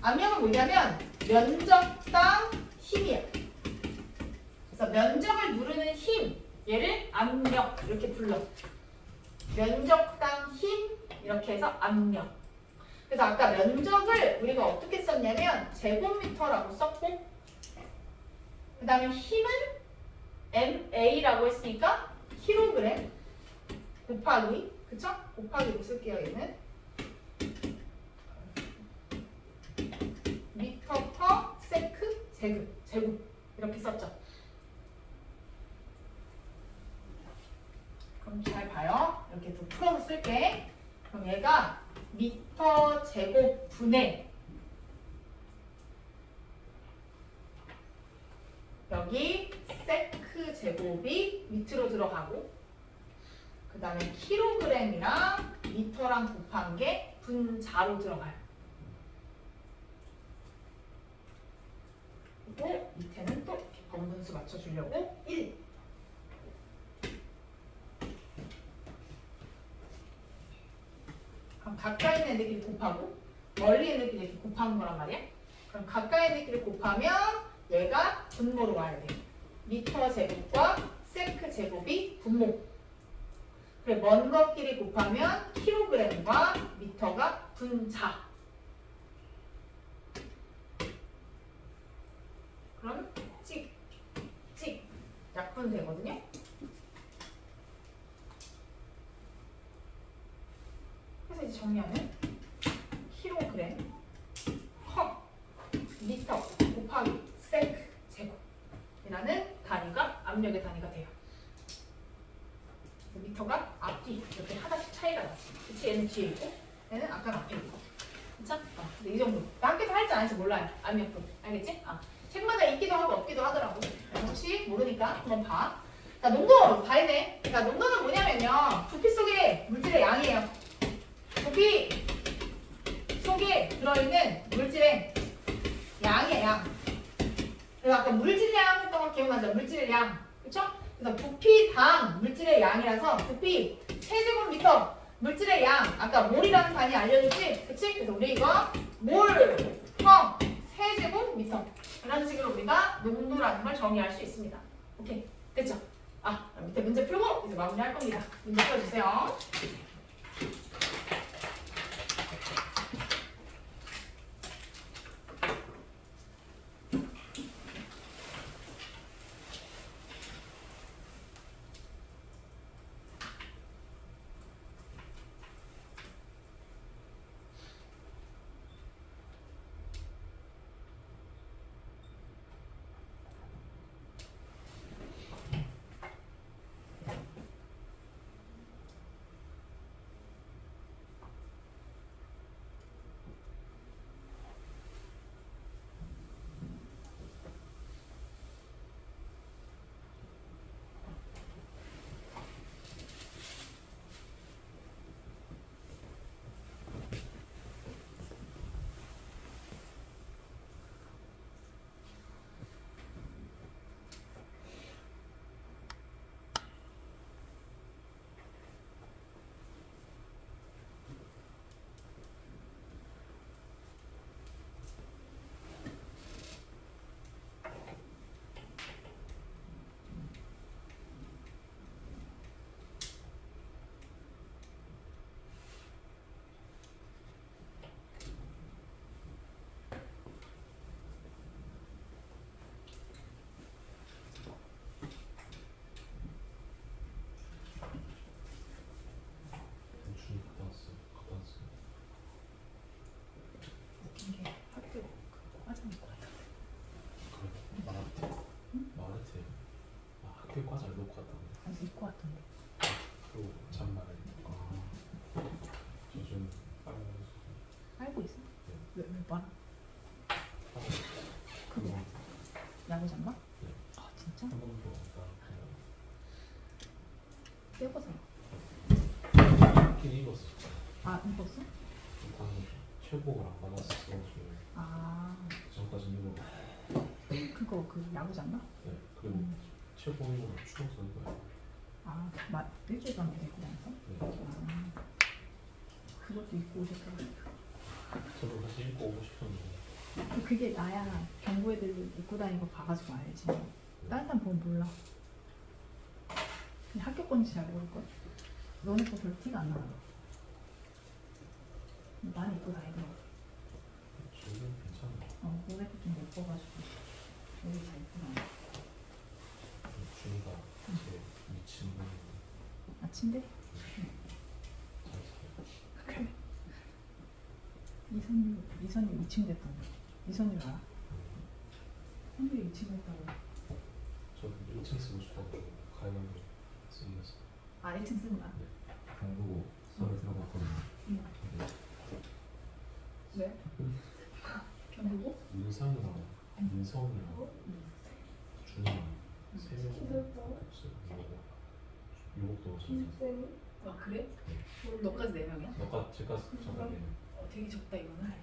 압력은 뭐냐면 면적당 힘이야. 그래서 면적을 누르는 힘, 얘를 압력 이렇게 불러. 면적당 힘 이렇게 해서 압력. 그래서 아까 면적을 우리가 어떻게 썼냐면 제곱미터라고 썼고 그 다음에 힘은 MA라고 했으니까 킬로그램 곱하기 그쵸? 곱하기로 쓸게요. 얘는 미터 퍼 세크 제곱 이렇게 썼죠. 그럼 잘 봐요. 이렇게 또 풀어서 쓸게. 그럼 얘가 미터 제곱 분의 여기 세크 제곱이 밑으로 들어가고 그 다음에 킬로그램이랑 미터랑 곱한 게 분자로 들어가요. 그리고 밑에는 또 이렇게 번분수 맞춰주려고 1. 그럼 가까이 있는 애들끼리 곱하고 멀리 있는 애들끼리 이렇게 곱하는 거란 말이야. 그럼 가까이 있는 애들끼리 곱하면 얘가 분모로 와야 돼. 미터 제곱과 세크 제곱이 분모. 그래 먼 것끼리 곱하면 킬로그램과 미터가 분자. 그럼 찍 약분 되거든요. 그래서 이제 정리하면 킬로그램 커 미터 곱하기 세크 제곱이라는 단위가 압력의 단위가 돼요. 그래서 미터가 앞뒤 이렇게 하나씩 차이가 나지. 그치? 얘는 뒤에 있고 얘는 아까 앞에 있고. 그쵸? 근데 이 정도. 학교에서 할지 안 할지 몰라요. 압력도. 알겠지? 책마다 있기도 하고 없기도 하더라고. 혹시 모르니까 한번 봐. 자, 농도 다 했네. 그러니까 농도는 뭐냐면요. 부피 속에 물질의 양이에요. 부피 속에 들어있는 물질의 양이에요. 양. 그래서 아까 물질량 했던 거 기억나죠? 물질의 양. 그쵸? 그래서 부피당 물질의 양이라서 부피 세제곱미터 물질의 양. 아까 몰이라는 단위 알려줬지? 그치? 그래서 우리 이거 몰, 퍼, 세제곱미터 이런 식으로 우리가 농도라는 걸 정의할 수 있습니다. 오케이. 됐죠? 밑에 문제 풀고 이제 마무리할 겁니다. 문제 풀어주세요. 야구 장가? 네. 아 진짜? 한 번도 안 빼보자. 입긴 입었어. 아 입었어? 방금 최고가 안 받았어. 아 전까지 입어. 그거 그 야구 장가? 네. 그리고 최고 입으로 추워서 입어요. 아 일주일 동안 계속 입고 다녔어? 네. 아 그것도 입고 오셨다고. 저도 사실 입고 오고 싶었는데. 그게 나야 경고 애들 입고 다니는 거 봐가지고 알지. 다른 사람 보면 몰라. 그냥 학교 건지 잘 모를걸. 너네 거 별로 티가 안 나. 많이 입고 다니더라고. 지금 괜찮아. 너네 거 좀 예뻐가지고 여기 잘 입고 다녀. 준이가 제 미친 분. 아 침대? 잘 살아요. 그래. 이선유 2층 됐다고. 이선유 알아? 선유 2층 됐다고. 저 1층 쓰고 싶어가지고 가야만 쓰면서. 아 1층 쓰는 거야? 강보고 수업에 들어갔거든요. 응. 왜? 경보고? 민상이랑 민성이랑 준이랑 세 명. 기술도 없어요. 요것도 없어요. 기술쌤이 아 그래? 너까지 4명이야? 너가 제가 저번에 되게 적다 이거는.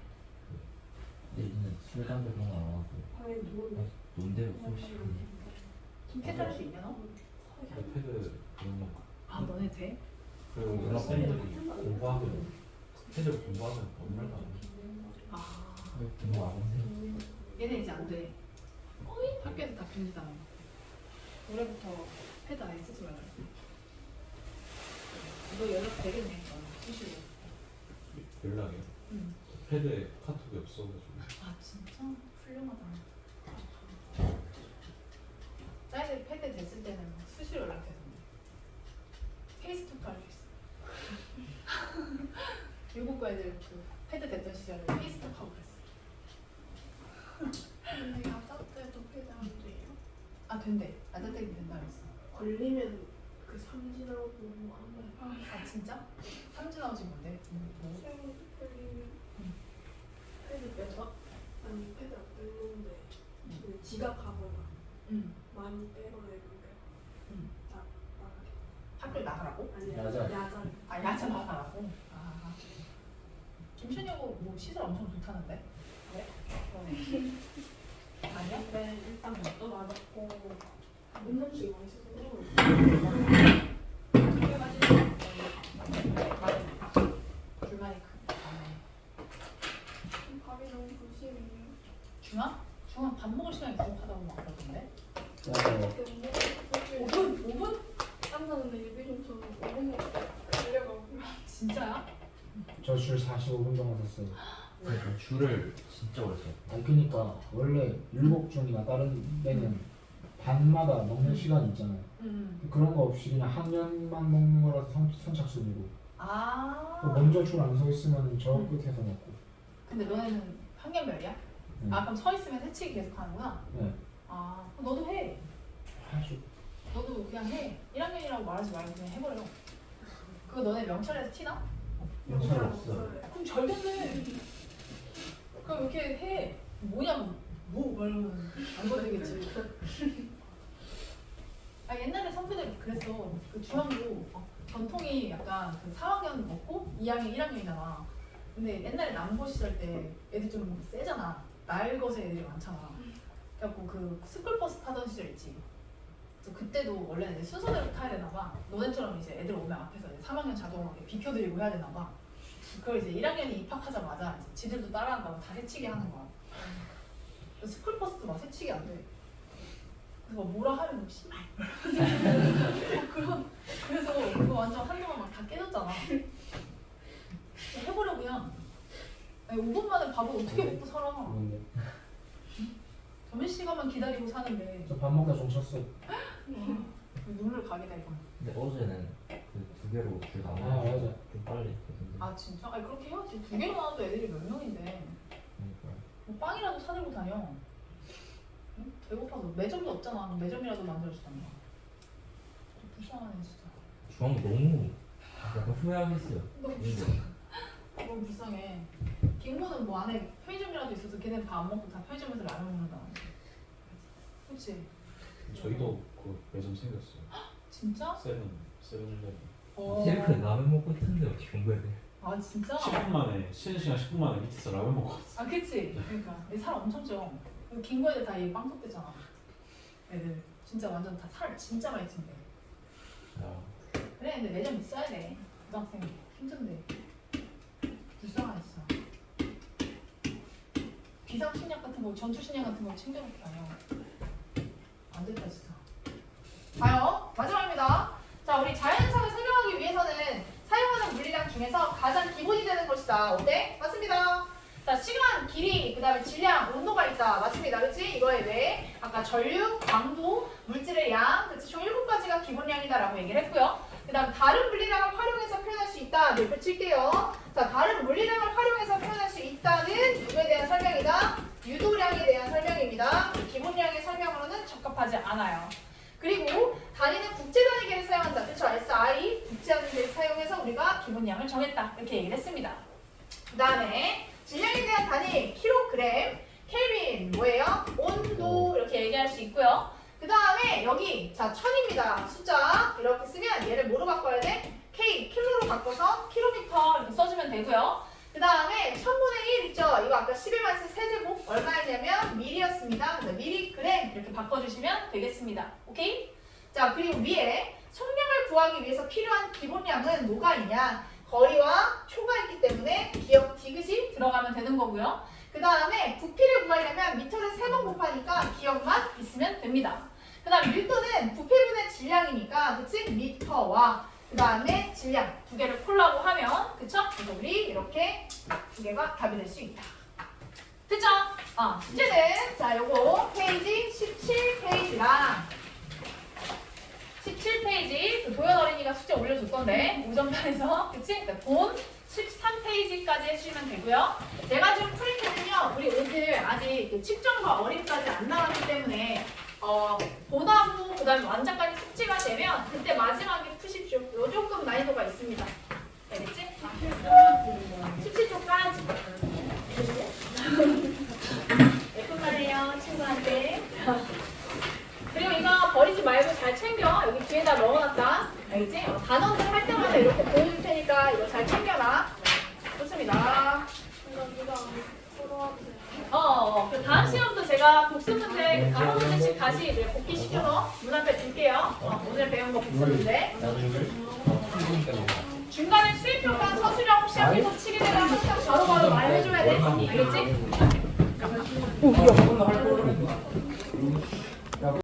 근데 얘는 술 담배 그런 거안 하고 방에 누워 논대로 수업 시간에 패드 할수 있냐 너? 패드 그런 거. 아 너네 돼? 그리고 여러 팬들이 공부하면 패드를 공부하면 아무 말도 안 해. 아 공부 안 하세요? 얘네 이제 안 돼. 학교에서 다 금지당해. 올해부터 패드 아예 쓰지 말라. 너 연락 되겠네. 수시로. 연락이요. 응. 패드에 카톡이 없어가지고. 아 진짜 훌륭하다. 딸들 패드 됐을 때는 수시로 연락해서 페이스톡도 할 수 있어. 외국과 애들 그 패드 됐던 시절에 페이스톡 하고 그랬어. 근데 야자 때도 패드 안 돼요? 아 된대. 아자 때는 된다 그랬어. 걸리면 그 삼진하고 한 번. 아 진짜? 삼진 나오지 뭔데? 뭐? 생 걸리면 패드 빼서? 아니 패드 안 뺐는데 그 지각하거나 응. 많이 빼거나 이런데 응. 나 학교 나가라고? 아니 야자. 야자 아 야자 나가라고? 아 김춘혁은 뭐 시설 엄청 좋다는데? 왜? 너네 아니야? 근데 일단 또 맞았고 운동식이 많이 있어서 불만이 크네. 밥이 너무 불심해요. 중앙? 중앙 밥 먹을 시간이 부족하다고 막 그러던데? 그렇게 못 먹고 5분? 5분? 땀나는데 예비 좀 저는 5분 달려가고 진짜야? 저 줄 45분 동안 섰어요. 그러니까 줄을 진짜 오래 써요. 아니 그니까 원래 율곡중이나 다른 데는 반마다 먹는 시간이 있잖아요. 그런 거 없이 그냥 학년만 먹는 거라서 선착순이고 아 또 먼저 줄 안 서 있으면 저 끝에서 먹고. 근데 너네는 학년별이야? 아 그럼 서 있으면 새치기 계속 하는구나? 네. 아 그럼 너도 해. 아주 너도 그냥 해. 1학년이라고 말하지 말고 그냥 해버려. 그거 너네 명찰에서 티나? 명찰 없어요. 그럼 잘 됐네. 그럼 이렇게 해. 뭐냐면 뭐 말하면 안 걸리겠지. 아 옛날에 선배들 그랬어. 그 중앙도 전통이 약간 그 4학년 먹고 2학년 1학년이잖아. 근데 옛날에 남고 시절 때 애들 좀 세잖아. 날것의 애들이 많잖아. 그래갖고 그 스쿨버스 타던 시절 있지. 그래서 그때도 원래는 이제 순서대로 타야 되나 봐. 너네처럼 이제 애들 오면 앞에서 이제 3학년 자동으로 이렇게 비켜드리고 해야 되나 봐. 그걸 이제 1학년이 입학하자마자 이제 지들도 따라한다고 다 새치기 하는 거야. 그래서 스쿨버스도 막 새치기 안 돼. 그래서 막 뭐라 하면 뭐 씨발. 그래서 그거 완전 한동안 막 다 깨졌잖아. 해버려 그냥. 아니, 5분 만에 밥을 어떻게 먹고 살아? 그런데 점심시간만 기다리고 사는데 저 밥 먹다 좀 쳤어요. 눈물 가게다 이거. 근데 어제는 그 2개로 줄 아 나와서 맞아. 좀 빨리 했거든요. 아 진짜? 아니 그렇게 해야지. 2개로 나와도 애들이 몇 명인데 그러니까 뭐 빵이라도 사들고 다녀. 응? 배고파서 매점도 없잖아. 그럼 매점이라도 만들어주던가. 좀 불쌍하네 진짜. 중앙 너무 약간 후회하겠어요. 근데 너무 불쌍해. 김모는 뭐 안에 편의점이라도 있어서 걔네는 밥 안 먹고 다 편의점에서 라면 먹는다. 그치? 저희도 그 매점 생겼어요. 진짜? 세븐일레븐. 실크 라면 먹고 있는데 어떻게 공부해야 돼? 아 진짜? 10분 만에 쉬는 시간 10분 만에 밑에서 라면 먹고 왔어. 아 그치? 그러니까 이 살 엄청 쪄. 김구애들 다이 빵석대잖아. 애들 진짜 완전 다 살 진짜 많이 찐대. 야, 그래 근데 매점 있어야 돼. 고등학생 힘든데. 불쌍하네 진짜. 비상식량 같은 거, 전투식량 같은 거 챙겨놓고 다녀. 안 됐다 진짜. 봐요. 마지막입니다. 자, 우리 자연현상을 설명하기 위해서는 사용하는 물리량 중에서 가장 기본이 되는 것이다. 어때? 맞습니다. 자, 시간, 길이, 그 다음에 질량, 온도가 있다. 맞습니다. 그치? 이거에 왜? 아까 전류, 강도, 물질의 양, 그치? 총 7가지가 기본량이다라고 얘기를 했고요. 그 다음 다른 물리량을 활용해서 표현할 수 있다. 몇 표 칠게요. 자, 다른 물리량을 활용해서 표현할 수 있다는 누구에 대한 설명이다? 유도량에 대한 설명입니다. 기본량의 설명으로는 적합하지 않아요. 그리고 단위는 국제단위계를 사용한다. 그렇죠? SI 국제단위계를 사용해서 우리가 기본량을 정했다. 이렇게 얘기를 했습니다. 그 다음에 질량에 대한 단위 킬로그램, 켈빈 뭐예요? 온도 이렇게 얘기할 수 있고요. 그 다음에 여기 자 1000입니다. 숫자 이렇게 쓰면 얘를 뭐로 바꿔야 돼? K 킬로로 바꿔서 킬로미터 이렇게 써주면 되고요. 그 다음에 1000분의 1 있죠? 이거 아까 11마이너스 세제곱 얼마였냐면 밀이었습니다. 그래서 밀리그램 이렇게 바꿔주시면 되겠습니다. 오케이? 자 그리고 위에 속량을 구하기 위해서 필요한 기본량은 뭐가 있냐? 거리와 초가 있기 때문에 기억 디귿이 들어가면 되는 거고요. 그 다음에 부피를 구하려면 미터를 3번 곱하니까 기억만 있으면 됩니다. 그 다음 밀도는 부피분의 질량이니까 그치? 미터와 그 다음에 질량 두 개를 콜라보 하면 그쵸? 그래서 우리 이렇게 두 개가 답이 될 수 있다. 됐죠? 숙제는 자 요거 페이지 17페이지랑 17페이지 그 도연 어린이가 숙제 올려줬던데 우정단에서 그치? 그러니까 본 13페이지까지 해주시면 되고요. 제가 좀 프린트는요 우리 오늘 아직 그 측정과 어림까지 안 나왔기 때문에 본하고 그 다음에 완자까지 숙지가 되면 그때 마지막에 푸십시오. 요 조금 난이도가 있습니다. 알겠지? 17초까지 예쁜 말이에요 친구한테. 그리고 이거 버리지 말고 잘 챙겨. 여기 뒤에다 넣어놨다. 알겠지? 단원들 할 때마다 이렇게 보여줄 테니까 이거 잘 챙겨라. 좋습니다. 감사합니다. 서로하세요. 그 다음 시간부터 제가 복습 문제 한 문제씩 다시 이제 복귀시켜서 문 앞에 줄게요. 오늘 배운 거 복습 문제. 중간에 수입표가 서술형 시험에서 치게 되면 항상 바로바로 말해줘야 돼. 알겠지?